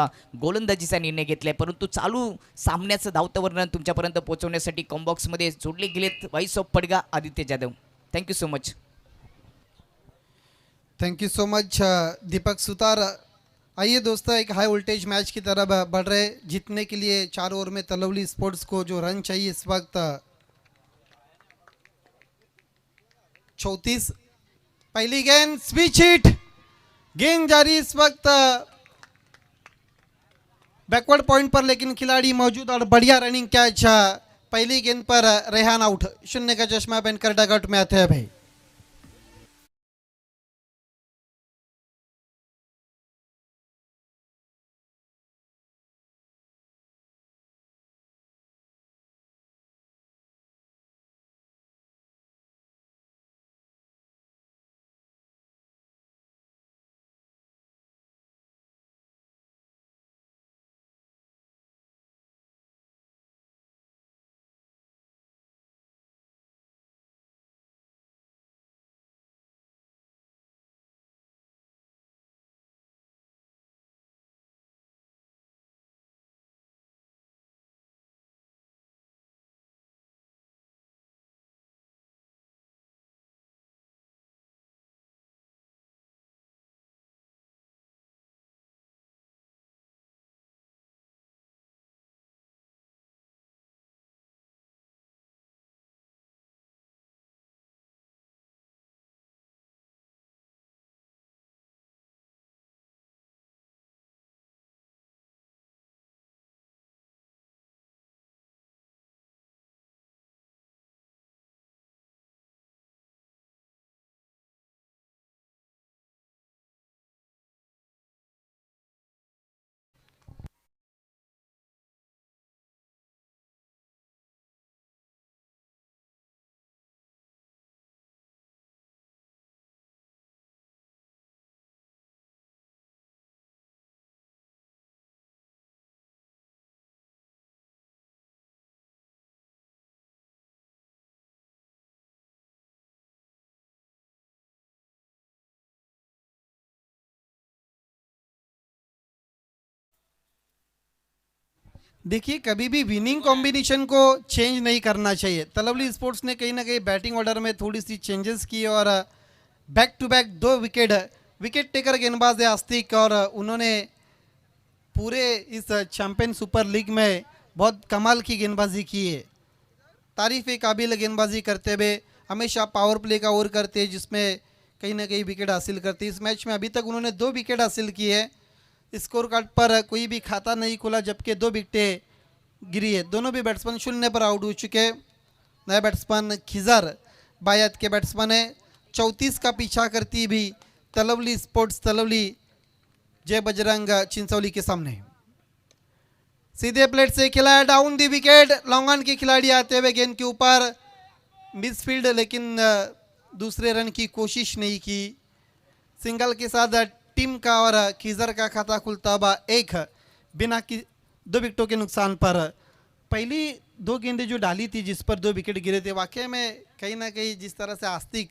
गोलंदाजीचा निर्णय घेतला आहे. परंतु चालू सामन्याचं धावतं वर्णन तुमच्यापर्यंत पोहोचवण्यासाठी कॉम्बॉक्समध्ये जोडले गेलेत voice of Padgha Aditya Jadhav. Thank you so much. Thank you so much Deepak Sutar. आइए दोस्तों, एक हाई वोल्टेज मैच की तरफ बढ़ रहे. जीतने के लिए 4 ओवर में तलवली स्पोर्ट्स को जो रन चाहिए इस वक्त 34. पहली गेंद स्विच हिट, गेंद जारी इस वक्त बैकवर्ड पॉइंट पर, लेकिन खिलाड़ी मौजूद और बढ़िया रनिंग कैच. पहली गेंद पर रेहान आउट. 0 का चश्मा पहनकर डगआउट में आते हैं भाई. देखिए, कभी भी विनिंग कॉम्बिनेशन को चेंज नहीं करना चाहिए. तलवली स्पोर्ट्स ने कहीं ना कहीं बैटिंग ऑर्डर में थोड़ी सी चेंजेस की और back to back 2 wicket taker गेंदबाज है आस्तिक, और उन्होंने पूरे इस चैंपियन सुपर लीग में बहुत कमाल की गेंदबाजी की है. तारीफ काबिल गेंदबाजी करते हुए हमेशा पावर प्ले का ओवर करते हैं, जिसमें कहीं ना कहीं विकेट हासिल करते. इस मैच में अभी तक उन्होंने 2 विकेट हासिल किए है. स्कोर कार्ड पर कोई भी खाता नहीं खुला, जबकि 2 विकेटें गिरी है. दोनों भी बैट्समैन 0 पर आउट हो चुके. नया बैट्समैन खिजर बायत के बैट्समैन है. 34 का पीछा करती भी तलवली स्पोर्ट्स तलवली जय बजरंग चिंचौली के सामने. सीधे प्लेट से खिलाया down the wicket. Long on के खिलाड़ी आते हुए गेंद के ऊपर मिसफील्ड, लेकिन दूसरे रन की कोशिश नहीं की. सिंगल के साथ टीम का और खिजर का खाता खुलता हुआ एक बिना की 2 विकेटों के नुकसान पर. पहली 2 गेंदें जो डाली थी जिस पर 2 विकेट गिरे थे, वाकई में कहीं ना कहीं जिस तरह से आस्तिक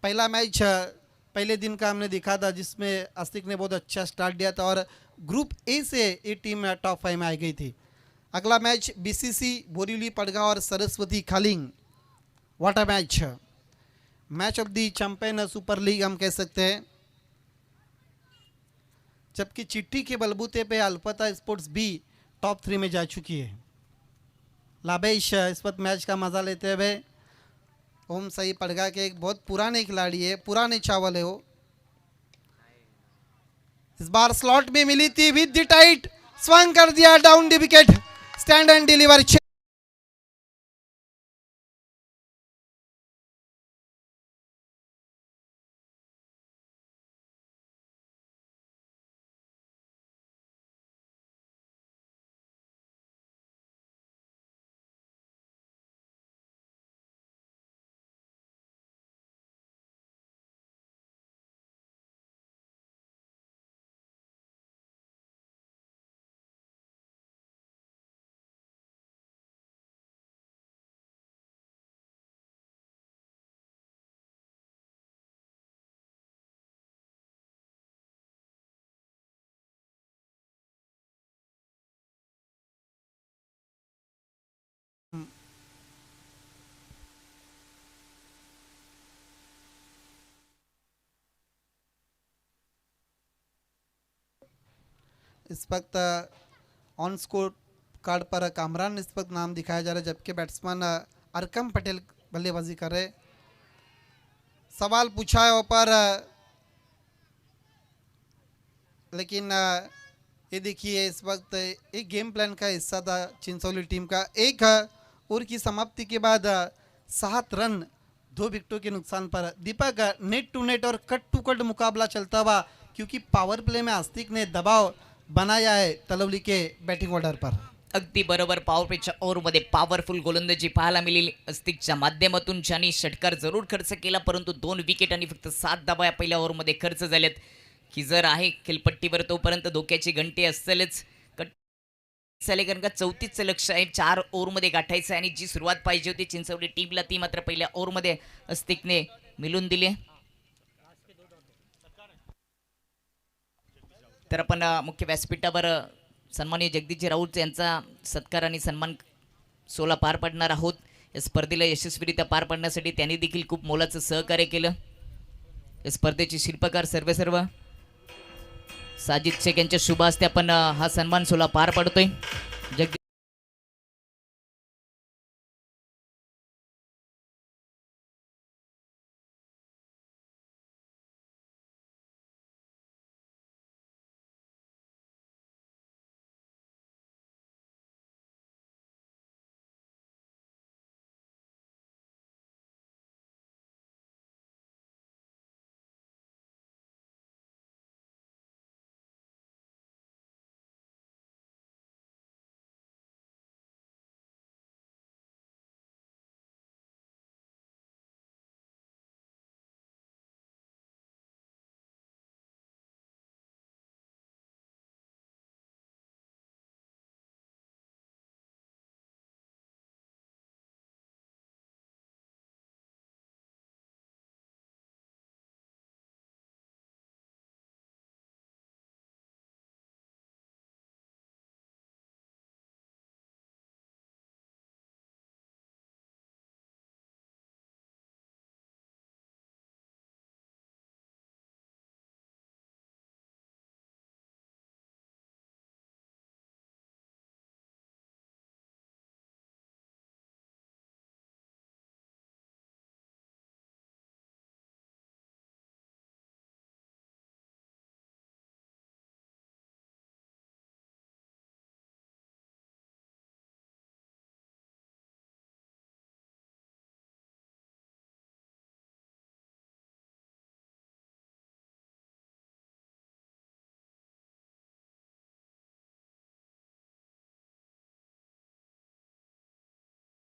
पहला मैच पहले दिन का हमने देखा था, जिसमें आस्तिक ने बहुत अच्छा स्टार्ट दिया था और ग्रुप ए से ये टीम टॉप 5 में आ गई थी. अगला मैच बीसीसी बोरीवली पड़गा और Saraswati Khaling. What a match of the champion super league हम कह सकते हैं. जबकि चिट्ठी के बलबूते पे अलपता स्पोर्ट्स भी टॉप 3 में जा चुकी है. लाभेश इस वक्त मैच का मजा लेते हुए. ओम सही पड़गा के एक बहुत पुराने खिलाड़ी है, पुराने चावल है वो. इस बार स्लॉट में मिली थी विद द टाइट स्वंग कर दिया down the wicket stand and deliver इस वक्त ऑन स्कोर कार्ड पर कामरान इस वक्त नाम दिखाया जा रहा है जबकि बैट्समैन अरकम पटेल बल्लेबाजी कर रहे। सवाल पूछा है ऊपर लेकिन ये देखिए इस वक्त एक गेम प्लान का हिस्सा था चिंचोली टीम का। एक ओवर की समाप्ति के बाद 7 रन 2 विकेटों के नुकसान पर दीपक नेट टू नेट और कट टू कट मुकाबला चलता हुआ क्योंकि पावर प्ले में आस्तिक ने दबाव बनाया है तलवली के बॅटिंग ऑर्डर पर। अगदी बरोबर पॉवर प्लेच्या ओव्हरमध्ये पॉवरफुल गोलंदाजी पाहायला मिळाली अस्तिकच्या माध्यमातून ज्यांनी षटकार जरूर खर्च केला परंतु 2 विकेट आणि फक्त 7 धावा या पहिल्या ओव्हरमध्ये खर्च झालेत की जर आहे खेळपट्टीवर तोपर्यंत धोक्याची घंटी असेलच झाले कारण का 34चं लक्ष आहे 4 ओव्हरमध्ये गाठायचं आणि जी सुरुवात पाहिजे होती चिंचवली टीमला ती मात्र पहिल्या ओव्हरमध्ये अस्तिकने मिळून दिली। तर आपण मुख्य व्यासपीठावर सन्माननीय जगदीशजी राऊत यांचा सत्कार आणि सन्मान सोहळा पार पाडणार आहोत। या स्पर्धेला यशस्वीरित्या पार पाडण्यासाठी त्यांनी देखील खूप मोलाचं सहकार्य केलं। या स्पर्धेचे शिल्पकार सर्व साजिद शेख यांच्या शुभ हस्ते आपण हा सन्मान सोहळा पार पाडतोय। जगदीश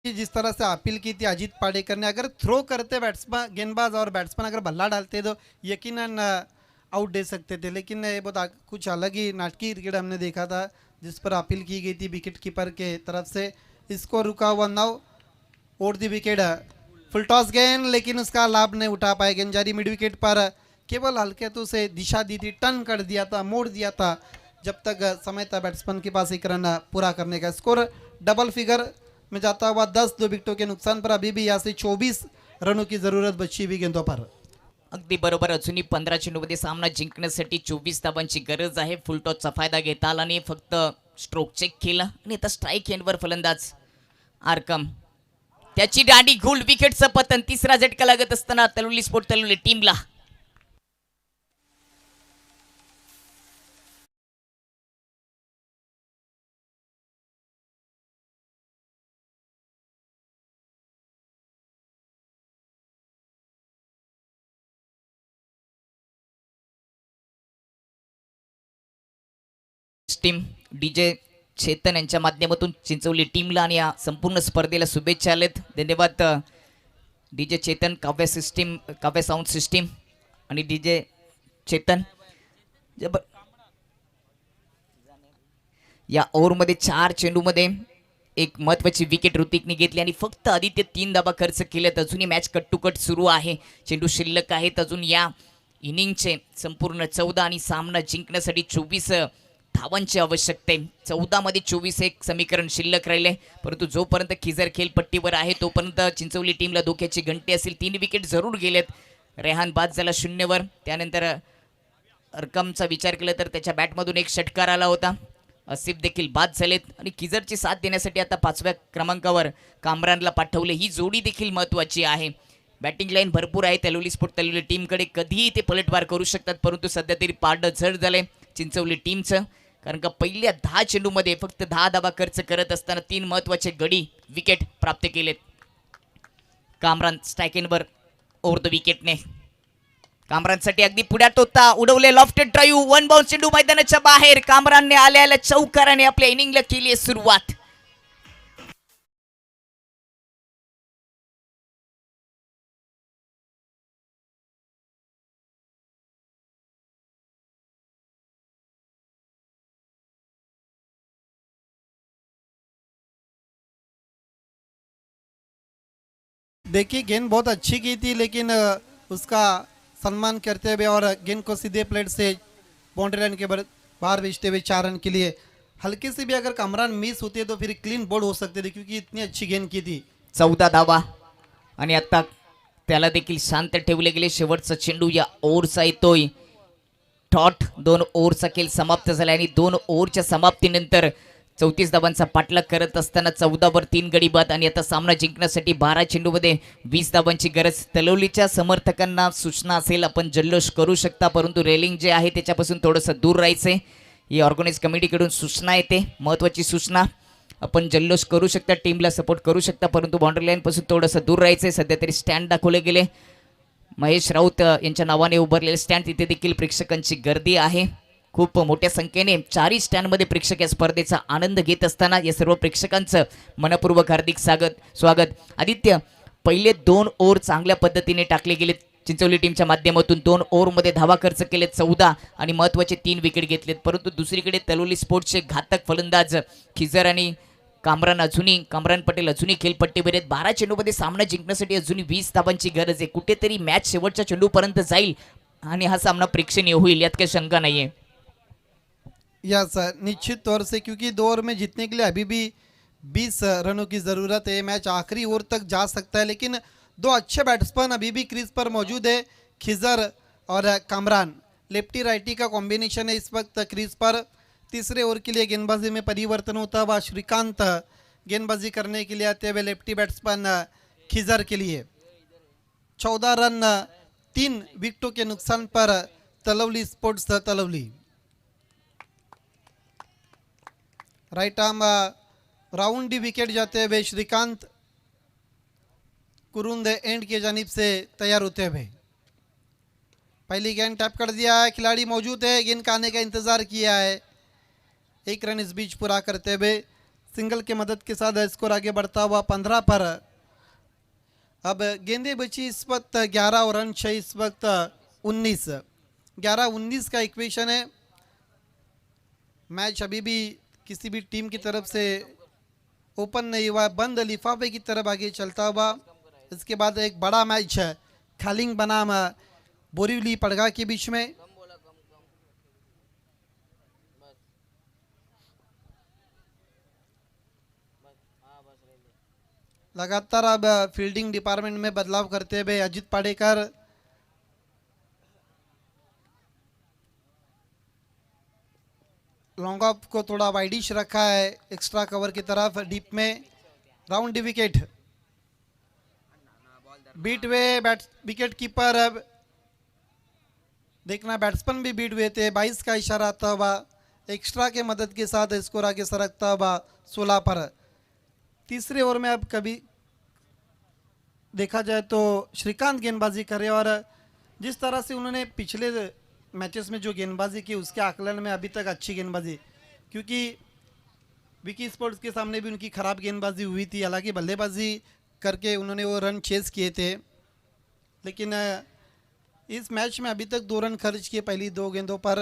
जिस तरह से अपील की थी अजीत पाडेकर ने अगर थ्रो करते बैट्समैन गेंदबाज और बैट्समैन अगर बल्ला डालते तो यकीनन आउट दे सकते थे लेकिन ये बहुत कुछ अलग ही नाटकीय क्रिकेट हमने देखा था जिस पर अपील की गई थी विकेट कीपर के तरफ से। इसको रुका हुआ now over the wicket full toss गेंद लेकिन उसका लाभ नहीं उठा पाए। गेंदजारी मिड विकेट पर केवल हल्के हाथों से दिशा दी थी टर्न कर दिया था मोड़ दिया था जब तक समय था बैट्समैन के पास 1 रन पूरा करने का। स्कोर डबल फिगर में जाता हुआ 10 2 विकेटों के नुकसान पर अभी भी यहाँ से 24 रनों की जरूरत बची हुई गेंदों पर। अगदी बरोबर अजूनही 15 चेंडूमध्ये सामना जिंकण्यासाठी 24 धावांची गरज आहे। फुल टॉसचा फायदा घेता आला नाही फक्त स्ट्रोक चेक केला आणि आता स्ट्राईक एंडवर फलंदाज आरकम त्याची दांडी गोल्ड विकेटचं पतन। तिसरा झटका लागत असताना तलवली स्पोर्ट तलवली टीमला सिस्टीम डीजे चेतन यांच्या माध्यमातून चिंचवली टीमला आणि या संपूर्ण स्पर्धेला शुभेच्छा आलेत. धन्यवाद डीजे चेतन, काव्य सिस्टीम, काव्य साऊंड सिस्टीम आणि डीजे चेतन. या ओव्हरमध्ये 4 चेंडूमध्ये एक महत्त्वाची विकेट ऋतिकने घेतली आणि फक्त आदित्य 3 धावा खर्च केलेत. अजूनही मॅच कट टू कट सुरू आहे. चेंडू शिल्लक आहेत अजून या इनिंगचे संपूर्ण 14 आणि सामना जिंकण्यासाठी 24 धावांची आवश्यकता आहे. 14 मध्ये 24 एक समीकरण शिल्लक राहिले. परंतु जोपर्यंत खिजर खेळपट्टीवर आहे तोपर्यंत चिंचवली टीमला धोक्याची घंटी असेल. 3 विकेट जरूर गेलेत. रेहान बाद झाला 0वर. त्यानंतर अरकमचा विचार केला तर त्याच्या बॅटमधून एक षटकार आला होता. आसिफ देखील बाद झालेत आणि किजरची साथ देण्यासाठी आता 5व्या क्रमांकावर कामरानला पाठवले. ही जोडी देखील महत्त्वाची आहे. बॅटिंग लाईन भरपूर आहे तलवली स्पोर्ट तलवली टीमकडे. कधीही ते पलटवार करू शकतात. परंतु सध्या तरी पारडं जड झालंय चिंचवली टीमचं. कारण का पहिल्या 10 चेंडूमध्ये फक्त 10 धावा खर्च करत असताना 3 महत्त्वाचे गडी विकेट प्राप्त केलेत. कामरान स्ट्रायकिंगवर ओव्हर द विकेटने कामरानसाठी अगदी पुढ्यात होता. उडवले लॉफ्टेड ड्राईव्ह. 1 बाउन्स चेंडू मैदानाच्या बाहेर. कामरानने आल्याला चौकाराने आपल्या इनिंगला केली आहे सुरुवात. देखिए गेंद बहुत अच्छी की थी लेकिन उसका सम्मान करते हुए और गेंद को सीधे प्लेट से बाउंड्री लाइन के बाहर भेजते हुए 4 रन के लिए हल्के से भी अगर कामरान मिस होते तो फिर क्लीन बोल्ड हो सकते थे क्योंकि इतनी अच्छी गेंद की थी. 14 धावा आणि आता त्याला देखील शांत ठेवले गेले. शेवटचा चेंडू या ओव्हरचा येतोय. टॉट 2 ओव्हरचा खेळ समाप्त झाला आणि 2 ओव्हरच्या समाप्तीनंतर 34 धावांचा पाठलाग करत असताना 14वर 3 गडी बाद आणि आता सामना जिंकण्यासाठी 12 चेंडूमध्ये 20 धावांची गरज. तलवलीच्या समर्थकांना सूचना असेल आपण जल्लोष करू शकता परंतु रेलिंग जे आहे त्याच्यापासून थोडंसं दूर राहायचंय. ही ऑर्गनाइज कमिटीकडून सूचना येते. महत्त्वाची सूचना. आपण जल्लोष करू शकता टीमला सपोर्ट करू शकता परंतु बाउंड्री लाईनपासून थोडंसं दूर राहायचंय. सध्या तरी स्टँड दाखवले गेले. महेश राऊत यांच्या नावाने उभारलेले स्टँड तिथे देखील प्रेक्षकांची गर्दी आहे. खूप मोठ्या संख्येने 4ही स्टँडमध्ये प्रेक्षक या स्पर्धेचा आनंद घेत असताना या सर्व प्रेक्षकांचं मनपूर्वक हार्दिक स्वागत. आदित्य, पहिले 2 ओव्हर चांगल्या पद्धतीने टाकले गेले चिंचवली टीमच्या माध्यमातून. 2 ओव्हरमध्ये धावा खर्च केलेत 14 आणि महत्त्वाचे 3 विकेट घेतलेत. परंतु दुसरीकडे तलवली स्पोर्ट्सचे घातक फलंदाज खिजर आणि कामरान पटेल अजूनही खेळपट्टीवर आहेत. 12 चेंडूमध्ये सामना जिंकण्यासाठी अजूनही 20 धावांची गरज आहे. कुठेतरी मॅच शेवटच्या चेंडूपर्यंत जाईल आणि हा सामना प्रेक्षणीय होईल यात काही शंका नाहीये. यस निश्चित तौर से क्योंकि 2 ओवर में जीतने के लिए अभी भी 20 रनों की ज़रूरत है. मैच आखिरी ओवर तक जा सकता है लेकिन 2 अच्छे बैट्समैन अभी भी क्रीज पर मौजूद है. खिजर और कामरान लेफ्टी राइटी का कॉम्बिनेशन है इस वक्त क्रीज पर. तीसरे ओवर के लिए गेंदबाजी में परिवर्तन होता हुआ श्रीकांत गेंदबाजी करने के लिए आते हुए लेफ्टी बैट्समैन खिजर के लिए. 14 रन 3 विकेटों के नुकसान पर Talwali sports Talwali. Right arm round the wicket जाते हुए श्रीकांत कुरुंद एंड की जानिब से तैयार होते हुए. पहली गेंद टैप कर दिया है. खिलाड़ी मौजूद है. गेंद का आने का इंतज़ार किया है. 1 रन इस बीच पूरा करते हुए सिंगल के मदद के साथ स्कोर आगे बढ़ता हुआ 15 पर. अब गेंदें बची इस वक्त 11 और रन 6 इस वक्त 19. 11-19 का इक्वेशन है. मैच अभी भी किसी भी टीम की तरफ से ओपन नहीं हुआ. बंद लिफाफे की तरफ आगे चलता हुआ. इसके बाद एक बड़ा मैच है खालिंग बनाम बोरीवली पड़गा के बीच में. लगातार अब फील्डिंग डिपार्टमेंट में बदलाव करते हुए अजित पाडेकर लॉन्ग ऑफ को थोड़ा वाइडिश रखा है एक्स्ट्रा कवर की तरफ डीप में. राउंड डी विकेट बीट हुए विकेट कीपर. अब देखना बैट्समैन भी बीट हुए थे. 22 का इशारा आता हुआ एक्स्ट्रा के मदद के साथ स्कोर आगे सरकता हुआ 16 पर. तीसरे ओवर में अब कभी देखा जाए तो श्रीकांत गेंदबाजी करे और जिस तरह से उन्होंने पिछले मैचेस में जो गेंदबाजी की उसके आकलन में अभी तक अच्छी गेंदबाजी क्योंकि विकी स्पोर्ट्स के सामने भी उनकी ख़राब गेंदबाजी हुई थी, हालांकि बल्लेबाजी करके उन्होंने वो रन चेस किए थे, लेकिन इस मैच में अभी तक 2 रन खर्च किए पहली 2 गेंदों पर।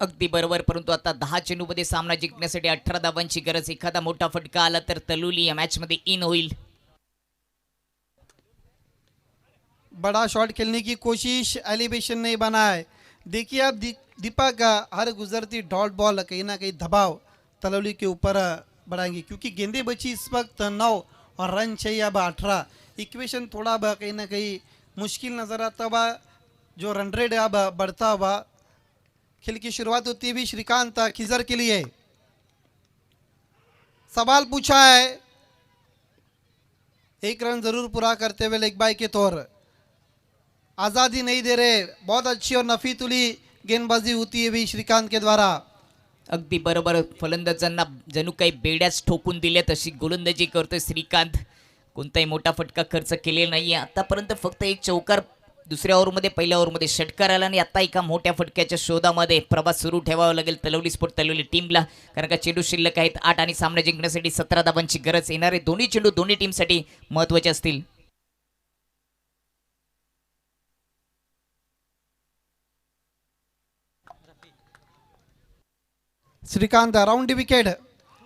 अगदी बरोबर, परंतु आता 10 चेंडूमध्ये सामना जिंकण्यासाठी 18 धावांची गरज. एखादा मोठा फटका आला तर तलुली या मॅच मध्ये इन होईल. बड़ा शॉट खेलने की कोशिश, एलिवेशन नहीं बना है. देखिए आप दीपक, हर गुजरती डॉट बॉल कहीं ना कहीं दबाव तलवली के ऊपर बढ़ाएंगे, क्योंकि गेंदे बची इस वक्त 9 और रन चाहिए अब 18. इक्वेशन थोड़ा अब कहीं ना कहीं मुश्किल नज़र आता हुआ, जो रन रेट अब बढ़ता हुआ. खेल की शुरुआत होती हुई श्रीकांत खिजर के लिए सवाल पूछा है, 1 रन जरूर पूरा करते हुए लेग बाय के तौर. आज़ादी नहीं दे रहे, बहुत अच्छी और नफीतुली गेंदबाजी होती है भी श्रीकांत के द्वारा. अगदी बरोबर, फलंदाजांना जणू काही बेड्याच ठोकून दिल्या तशी गोलंदाजी करतोय श्रीकांत. कोणताही मोठा फटका खर्च केलेला नाहीये आतापर्यंत, फक्त एक चौकार दुसऱ्या ओव्हरमध्ये, पहिल्या ओव्हरमध्ये षटकार आला आणि आता एका मोठ्या फटक्याच्या शोधामध्ये प्रवास सुरू ठेवावा लागेल तलवली स्पोर्ट तलवली टीमला, कारण का चेंडू शिल्लक आहेत 8 आणि सामना जिंकण्यासाठी 17 धावांची गरज. येणारे दोन्ही चेंडू दोन्ही टीमसाठी महत्त्वाचे असतील. श्रीकांत राउंड विकेट,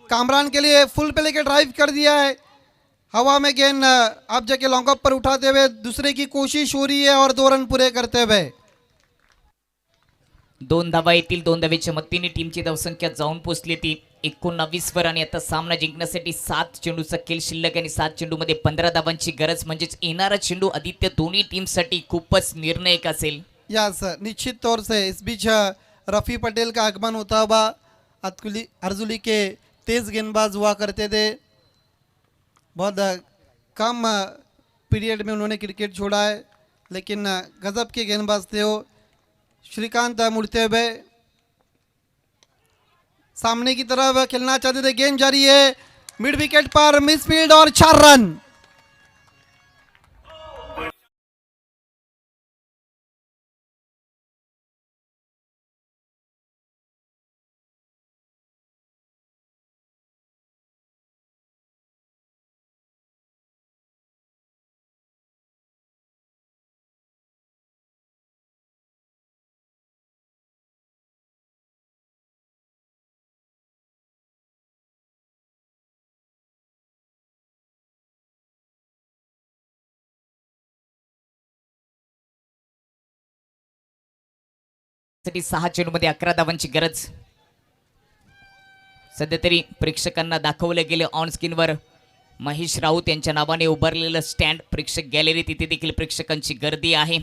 कामरान के लिए फुल पे लेके ड्राइव कर दिया है. हवा में गेंद आप जाके लॉन्ग अप पर उठाते हुए दूसरे की कोशिश हो रही है और 2 रन पूरे करते हुए. 2 धावा येतील. 2 धावेच्या मदतीने टीमची धावसंख्या जाऊन पोहोचली ती 19 वर आणि आता सामना जिंकण्यासाठी 7 चेंडूचा खेळ शिल्लक आणि 7 चेंडूमध्ये 15 धावांची गरज. म्हणजेच येणारा चेंडू आदित्य दोन्ही टीमसाठी खूपच निर्णायक असेल. यस, निश्चित तौर से इस बीच रफ़ी पटेल का आगमन होता हुआ. अर्जुली के तेज़ गेंदबाज हुआ करते थे, बहुत कम पीरियड में उन्होंने क्रिकेट छोड़ा है, लेकिन गजब के गेंदबाज थे वो. श्रीकांत मुड़ते हुए सामने की तरफ खेलना चाहते थे, गेंद जारी है मिड विकेट पर, मिसफील्ड और 4 रन. साठी 6 चेंडूमध्ये 11 धावांची गरज. सध्या तरी प्रेक्षकांना दाखवलं गेलं ऑन स्क्रीनवर महेश राऊत यांच्या नावाने उभारलेलं स्टँड प्रेक्षक गॅलरी, तिथे देखील प्रेक्षकांची गर्दी आहे.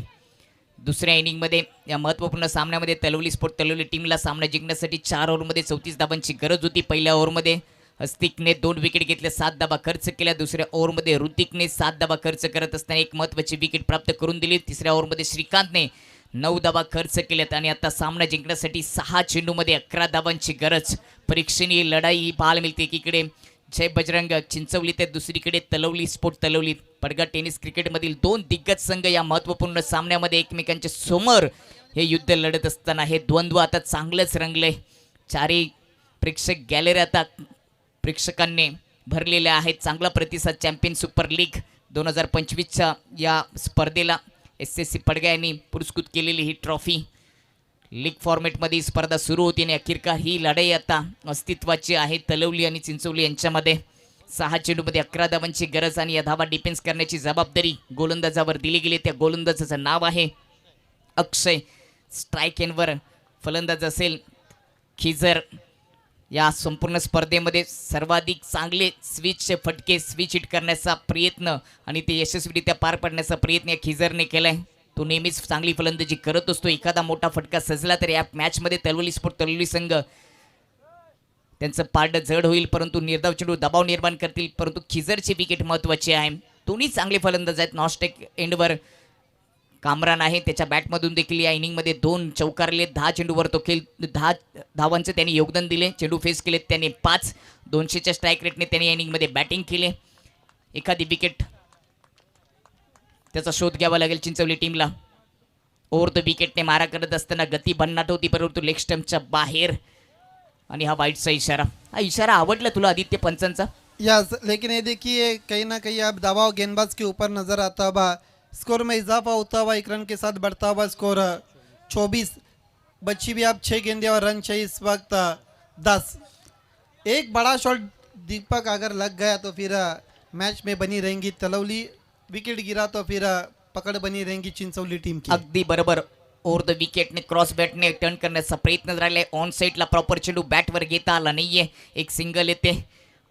दुसऱ्या इनिंगमध्ये या महत्त्वपूर्ण सामन्यामध्ये तलवली स्पोर्ट तलवली टीमला सामना जिंकण्यासाठी 4 ओव्हरमध्ये 34 धावांची गरज होती. पहिल्या ओव्हरमध्ये हस्तिकने 2 विकेट घेतल्या, 7 धावा खर्च केल्या. दुसऱ्या ओव्हरमध्ये ऋतिकने 7 धावा खर्च करत असताना एक महत्त्वाची विकेट प्राप्त करून दिली. तिसऱ्या ओव्हरमध्ये श्रीकांतने 9 धावा खर्च केल्यात आणि आता सामना जिंकण्यासाठी 6 चेंडूमध्ये 11 धावांची गरज. परीक्षणीय लढाई ही पाहायला मिळते. एकीकडे जय बजरंग चिंचवली तर दुसरीकडे तलवली स्पोर्ट तलवली. पडगा टेनिस क्रिकेटमधील 2 दिग्गज संघ या महत्त्वपूर्ण सामन्यामध्ये एकमेकांच्या समोर हे युद्ध लढत असताना हे द्वंद्व आता चांगलंच रंगले. चारही प्रेक्षक गॅलरी आता प्रेक्षकांनी भरलेल्या आहेत. चांगला प्रतिसाद. चॅम्पियन सुपर लीग 2025च्या या स्पर्धेला SSC पडगा यांनी पुरस्कृत केलेली ही ट्रॉफी. लीग फॉर्मॅटमध्ये ही स्पर्धा सुरू होती आणि अखेरकार ही लढाई आता अस्तित्वाची आहे तलवली आणि चिंचवली यांच्यामध्ये. 6 चेंडूमध्ये 11 धावांची गरज आणि या धावा डिफेन्स करण्याची जबाबदारी गोलंदाजावर दिली गेली. त्या गोलंदाजाचं नाव आहे अक्षय. स्ट्राईक एंडवर फलंदाज असेल खिजर. या संपूर्ण स्पर्धेमध्ये सर्वाधिक चांगले स्विचचे फटके स्विच हिट करण्याचा प्रयत्न आणि ते यशस्वीरित्या पार पाडण्याचा प्रयत्न या खिजरने केलाय. तो नेहमीच चांगली फलंदाजी करत असतो. एखादा मोठा फटका सजला तर या मॅचमध्ये तलवली स्पोर्ट तलवली संघ त्यांचं पारडं जड होईल, परंतु निर्धाव चेंडू दबाव निर्माण करतील. परंतु खिजरची विकेट महत्त्वाची आहे. दोन्ही चांगले फलंदाज आहेत. नॉस्टेक एंडवर कामरान आहे, त्याच्या बॅटमधून देखील या इनिंगमध्ये 2 चौकारले. 10 चेंडूवर तो खेळ 10 धावांचं त्यांनी योगदान दिले. चेंडू फेस केले त्याने 5. 200च्या स्ट्राईक रेटने त्यांनी या इनिंगमध्ये बॅटिंग केले. एखादी विकेट त्याचा शोध घ्यावा लागेल चिंचवली टीमला. ओव्हर द विकेटने मारा करत असताना गती भन्नाट होती, परंतु लेग स्टंपच्या बाहेर. आणि हा वाईटचा इशारा. हा इशारा आवडला तुला आदित्य पंचांचा? यस, लेकिन ये देखिए कहीं ना कहीं अब दबाव गेंदबाज के ऊपर नजर आता हुआ, स्कोर में इजाफा होता हुआ, एक रन के साथ बढ़ता हुआ स्कोर 24 बच्ची भी अब 6 गेंदे और रन चाहिए इस वक्त 10. एक बड़ा शॉट दीपक अगर लग गया तो फिर मैच में बनी रहेंगी तलवली, विकेट गिरा तो फिर पकड़ बनी रहेंगी चिंचवली टीम की. अगदी बरोबर. ओव्हर द विकेटने क्रॉस बॅटने टर्न करण्याचा प्रयत्न राहिलाय. ऑन साईडला प्रॉपर चेंडू बॅटवर घेता आला नाहीये. एक सिंगल येते.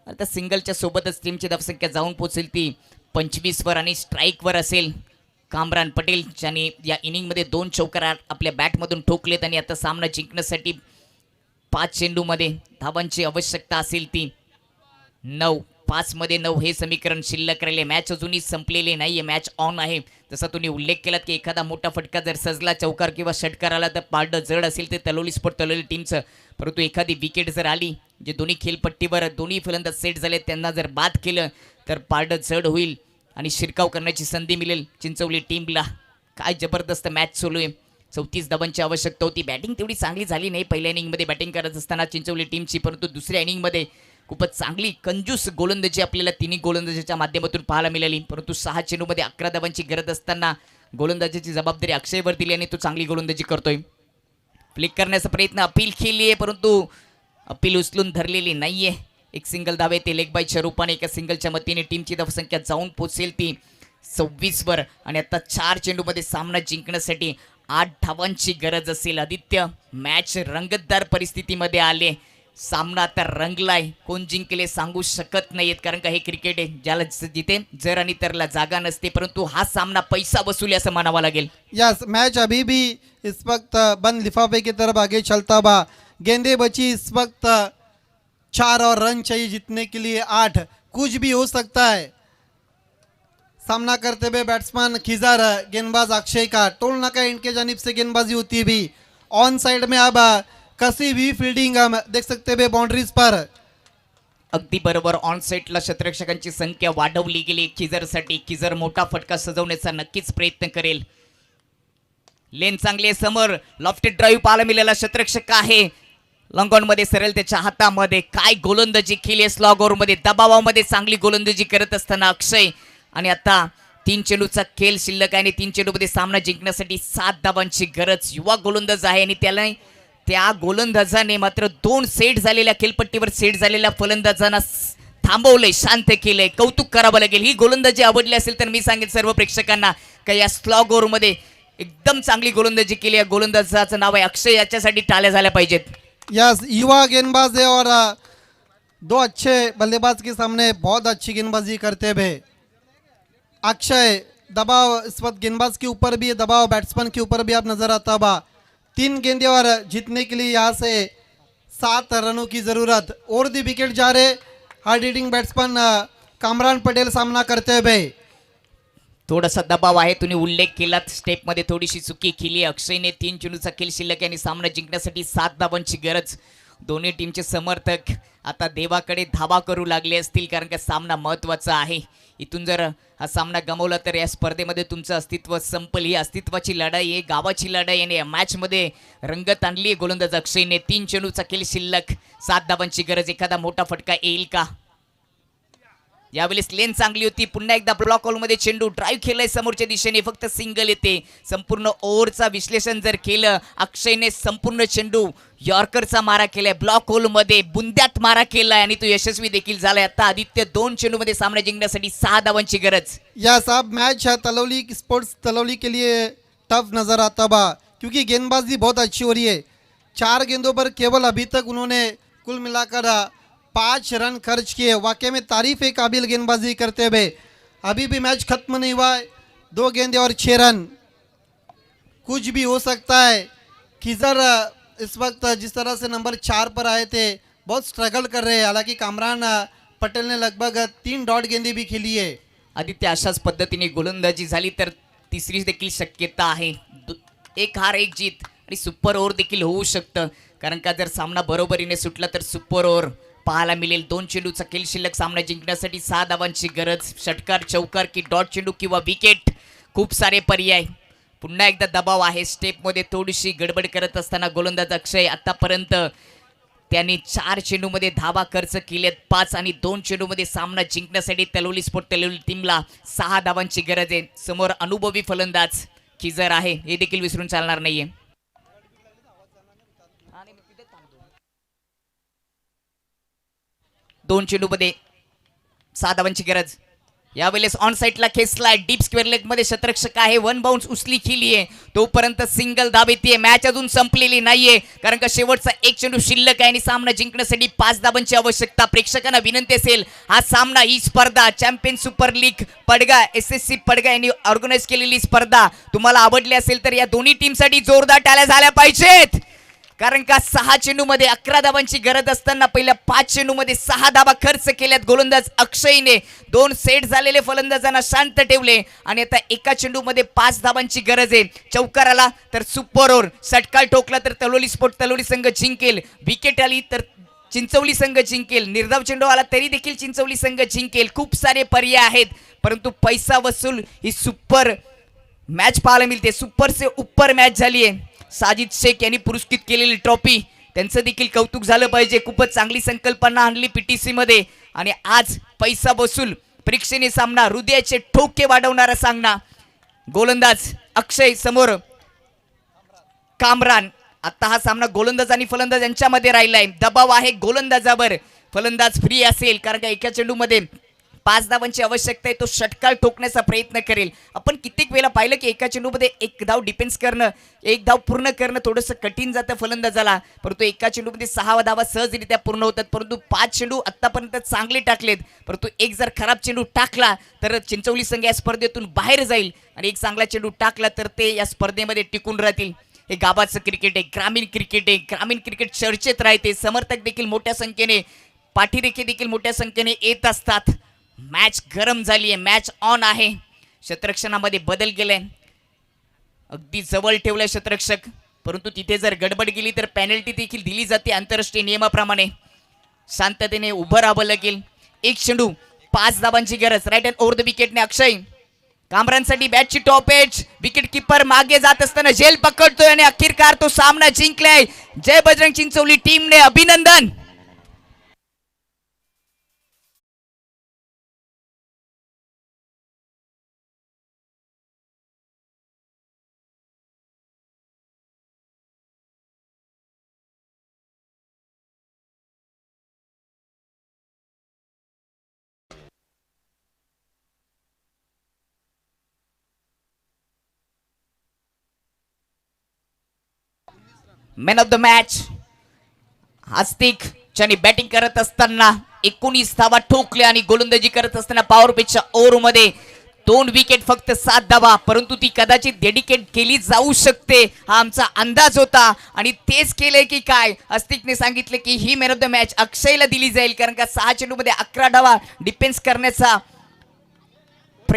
आता सिंगलच्या सोबतच टीमची धावसंख्या जाऊन पोहोचेल ती 25 वर आणि स्ट्राईकवर असेल कामरान पटेल, ज्याने या इनिंगमध्ये 2 चौकार आपल्या बॅटमधून ठोकलेत आणि आता सामना जिंकण्यासाठी 5 चेंडूमध्ये धावांची आवश्यकता असेल ती 9. 5 मध्ये 9 हे समीकरण शिल्लक राहिले. मॅच अजूनही संपलेली नाहीये, मॅच ऑन आहे. जसा तुम्ही उल्लेख केलात की एखादा मोठा फटका जर सजला, चौकार किंवा षटकार आला तर पारडं जड असेल ते तलवली स्पोर्ट तलवली टीमचं. परंतु एखादी विकेट जर आली, जे दोन्ही खेळपट्टीवर दोन्ही फलंदाज सेट झाले त्यांना जर बाद केलं तर पारडं जड होईल आणि शिरकाव करण्याची संधी मिळेल चिंचवली टीमला. काय जबरदस्त मॅच सुरू आहे. 34 धावांची आवश्यकता होती. बॅटिंग तेवढी चांगली झाली नाही पहिल्या इनिंगमध्ये बॅटिंग करत असताना चिंचवली टीमची, परंतु दुसऱ्या इनिंगमध्ये खूपच चांगली कंजूस गोलंदाजी आपल्याला तिन्ही गोलंदाजीच्या माध्यमातून पाहायला मिळाली. परंतु 6 चेंडूमध्ये 11 धावांची गरज असताना गोलंदाजीची जबाबदारी अक्षयवर दिली आणि तो चांगली गोलंदाजी करतोय. फ्लिक करण्याचा प्रयत्न, अपील केली आहे परंतु अपील उचलून धरलेली नाहीये. एक सिंगल धावे ते लेग बायच्या रूपाने एका सिंगलच्या मतीने टीमची धावसंख्या जाऊन पोहोचेल ती 26 वर. आणि आता 4 चेंडूमध्ये सामना जिंकण्यासाठी 8 धावांची गरज असेल. आदित्य, मॅच रंगतदार परिस्थितीमध्ये आले. सामना आता रंगलाय. कोण जिंकले सांगू शकत नाहीत, कारण का हे क्रिकेट आहे ज्याला जिथे जर आणि तरला जागा नसते. परंतु हा सामना पैसा वसूली असं म्हणावं लागेल. यस, मैच अभी भी इस वक्त बंद लिफाफे की तरफ आगे चलता हुआ. गेंदे बची इस वक्त 4 और रन चाहिए जीतने के लिए 8. कुछ भी हो सकता है. सामना करते हुए बैट्समैन खिजार, गेंदबाज अक्षय का टोल नाका एंड के जानिब से गेंदबाजी होती भी. ऑन साइड में अब कसी हुई फील्डिंग हम देख सकते हुए बाउंड्रीज पर. अगदी बरोबर. ऑन सेटला क्षेत्ररक्षकांची संख्या वाढवली गेली किजरसाठी. किजर मोठा फटका सजवण्याचा नक्कीच प्रयत्न करेल. लेन चांगले समोर लॉफ्टेड ड्राईव्ह पाहायला मिळाला. क्षेत्ररक्षक आहे लॉंगॉनमध्ये सरळ त्याच्या हातामध्ये. काय गोलंदाजी केली स्लॉग ओव्हरमध्ये, दबावामध्ये चांगली गोलंदाजी करत असताना अक्षय. आणि आता 3 चेंडूचा खेळ शिल्लक आहे आणि 3 चेंडूमध्ये सामना जिंकण्यासाठी 7 धावांची गरज. युवा गोलंदाज आहे आणि त्या गोलंदाजाने मात्र 2 सेट झालेल्या खेळपट्टीवर सेट झालेल्या फलंदाजांना थांबवलंय, शांत केलंय. कौतुक करावं लागेल. ही गोलंदाजी आवडली असेल तर मी सांगेन सर्व प्रेक्षकांना का या स्लॉग ओव्हरमध्ये एकदम चांगली गोलंदाजी केली. या गोलंदाजाचं नाव आहे अक्षय. याच्यासाठी टाळ्या झाल्या पाहिजेत. यस, युवा गेंदबाज है और 2 अच्छे बल्लेबाज के सामने बहुत अच्छी गेंदबाजी करते हुए अक्षय. दबाव इस वक्त गेंदबाज के ऊपर भी, दबाव बैट्समैन के ऊपर भी आप नजर आता हुआ. 3 गेंदे और जीतने के लिए यहाँ से 7 रनों की ज़रूरत. और दी विकेट जा रहे hard hitting batsman Kamran Patel सामना करते हुए. थोडासा दबाव आहे. तुम्ही उल्लेख केलात स्टेपमध्ये थोडीशी चुकी केली. अक्षयने 3 चेंडूचा खेळ शिल्लक आणि सामना जिंकण्यासाठी 7 धावांची गरज. दोन्ही टीमचे समर्थक आता देवाकडे धावा करू लागले असतील, कारण का सामना महत्त्वाचा आहे. इथून जर हा सामना गमावला तर या स्पर्धेमध्ये तुमचं अस्तित्व संपल. ही अस्तित्वाची लढाई आहे, गावाची लढाई. आणि या मॅचमध्ये रंगत आणली आहे गोलंदाज अक्षयने. 3 चेंडूचा खेळ शिल्लक, 7 धावांची गरज. एखादा मोठा फटका येईल का? यावेळेस लेन चांगली होती. पुन्हा एकदा ब्लॉक होलमध्ये चेंडू ड्राईव्ह केलाय समोरच्या दिशेने, फक्त सिंगल येते. संपूर्ण ओव्हरचा विश्लेषण जर केलं, अक्षयने संपूर्ण चेंडू यॉर्करचा मारा केलाय, ब्लॉक होलमध्ये बुंद्यात मारा केलाय आणि तो यशस्वी देखील झालाय. आता आदित्य 2 चेंडूमध्ये सामना जिंकण्यासाठी 6 धावांची गरज. या साहब, मैच तलवली स्पोर्ट्स तलवली के लिए टफ नजर आता बा, क्योंकि गेंदबाजी बहुत अच्छी हो रही है. 4 गेंदों पर केवल अभी तक उन्होंने कुल मिलाकर 5 रन खर्च किए. वाकई में तारीफ है काबिल गेंदबाजी करते हुए. अभी भी मैच खत्म नहीं हुआ है. 2 गेंदे और 6 रन. कुछ भी हो सकता है. खिजर इस वक्त जिस तरह से नंबर 4 पर आए थे, बहुत स्ट्रगल कर रहे हैं. हालांकि कामरान पटेल ने लगभग 3 डॉट गेंदे भी खेली है. आदित्य, अशाच पद्धतीने गोलंदाजी झाली तर तिसरी देखील शक्यता आहे. 1 हार 1 जीत आणि सुपर ओव्हर देखील होऊ शकतं, कारण का जर सामना बरोबरीने सुटला तर सुपर ओव्हर पाहायला मिळेल. 2 चेंडूचा खेळ शिल्लक, सामना जिंकण्यासाठी 6 धावांची गरज. षटकार, चौकार की डॉट चेंडू किंवा विकेट, खूप सारे पर्याय. पुन्हा एकदा दबाव आहे स्टेपमध्ये, थोडीशी गडबड करत असताना गोलंदाज अक्षय आतापर्यंत त्यांनी 4 चेंडूमध्ये धावा खर्च केलेत 5 आणि 2 चेंडूमध्ये सामना जिंकण्यासाठी तलवली स्पोर्ट तलवली टीमला 6 धावांची गरज आहे. समोर अनुभवी फलंदाज किजर आहे, हे देखील विसरून चालणार नाहीये. 2 चेंडूमध्ये 6 धावांची गरज. यावेळेस ऑन साइडला खेचलाय डीप स्क्वेअर लेग मध्ये शतरक्षक आहे. 1 बाउन्स उचली केली आहे, तोपर्यंत सिंगल धाव येते. मॅच अजून संपलेली नाहीये कारण का शेवटचा 1 चेंडू शिल्लक आहे आणि सामना जिंकण्यासाठी 5 धावांची आवश्यकता. प्रेक्षकांना विनंती असेल, हा सामना ही स्पर्धा चॅम्पियन सुपर लीग पडगा SSC पडगा यांनी ऑर्गनाईज केलेली स्पर्धा तुम्हाला आवडली असेल तर या दोन्ही टीमसाठी जोरदार टाळ्या झाल्या पाहिजेत. कारण का 6 चेंडूमध्ये 11 धावांची गरज असताना पहिल्या 5 चेंडूमध्ये 6 धावा खर्च केल्यात गोलंदाज अक्षयने. 2 सेट झालेले फलंदाजांना शांत ठेवले आणि आता एका चेंडूमध्ये 5 धावांची गरज आहे. चौकार आला तर सुपर ओव्हर, षटकार ठोकला तर तलवली स्पोर्ट तलवली संघ जिंकेल. विकेट आली तर चिंचवली संघ जिंकेल. निर्धाव चेंडू आला तरी देखील चिंचवली संघ जिंकेल. खूप सारे पर्याय आहेत, परंतु पैसा वसूल ही सुपर मॅच पाहायला मिळते. सुपर से ऊपर मॅच झाली आहे. साजिद शेख यांनी पुरस्कृत केलेली ट्रॉफी, त्यांचं देखील कौतुक झालं पाहिजे. खूपच चांगली संकल्पना आणली PTC मध्ये आणि आज पैसा वसूल प्रेक्षणीय सामना, हृदयाचे ठोके वाढवणारा सामना. गोलंदाज अक्षय समोर कामरान. आता हा सामना गोलंदाज आणि फलंदाज यांच्यामध्ये राहिलाय. दबाव आहे गोलंदाजावर. फलंदाज फ्री असेल कारण का एका चेंडूमध्ये 5 धावांची आवश्यकता आहे. तो षटकार ठोकण्याचा प्रयत्न करेल. आपण कित्येक वेळा पाहिलं की एका चेंडूमध्ये 1 धाव डिफेन्स करणं, 1 धाव पूर्ण करणं थोडंसं कठीण जातं फलंदाजाला, परंतु एका चेंडूमध्ये 6 धावा सहजरित्या पूर्ण होतात. परंतु 5 चेंडू आतापर्यंत चांगले टाकलेत, परंतु एक जर खराब चेंडू टाकला तर चिंचवली संघ या स्पर्धेतून बाहेर जाईल आणि एक चांगला चेंडू टाकला तर ते या स्पर्धेमध्ये टिकून राहतील. हे गावाचं क्रिकेट आहे, ग्रामीण क्रिकेट आहे. ग्रामीण क्रिकेट चर्चेत राहते. समर्थक देखील मोठ्या संख्येने, पाठीरेखे देखील मोठ्या संख्येने येत असतात. मॅच गरम झाली आहे, मॅच ऑन आहे. शतरक्षणामध्ये बदल केलाय, अगदी जवळ ठेवलाय शतरक्षक, परंतु तिथे जर गडबड केली तर पेनल्टी देखील दिली जाते आंतरराष्ट्रीय नियमाप्रमाणे. शांततेने उभं राहावं लागेल. 1 चेंडू 5 धावांची गरज. राईट हँड ओव्हर द विकेटने अक्षय कामरांसाठी बॅटची टॉप एज. विकेट किपर मागे जात असताना झेल पकडतोय आणि अखेरकार तो सामना जिंकलाय. जय बजरंग चिंचवली टीमने अभिनंदन. Man of the match Astik ज्यांनी बॅटिंग करत असताना 19 धावा ठोकल्या आणि गोलंदाजी करत असताना पॉवर पिचच्या ओव्हरमध्ये 2 विकेट फक्त 7 धावा, परंतु ती कदाचित डेडिकेट केली जाऊ शकते हा आमचा अंदाज होता आणि तेच केले की काय. आस्तिकने सांगितले की he man of the match अक्षयला दिली जाईल कारण का 6 चेंडूमध्ये 11 धावा डिफेन्स करण्याचा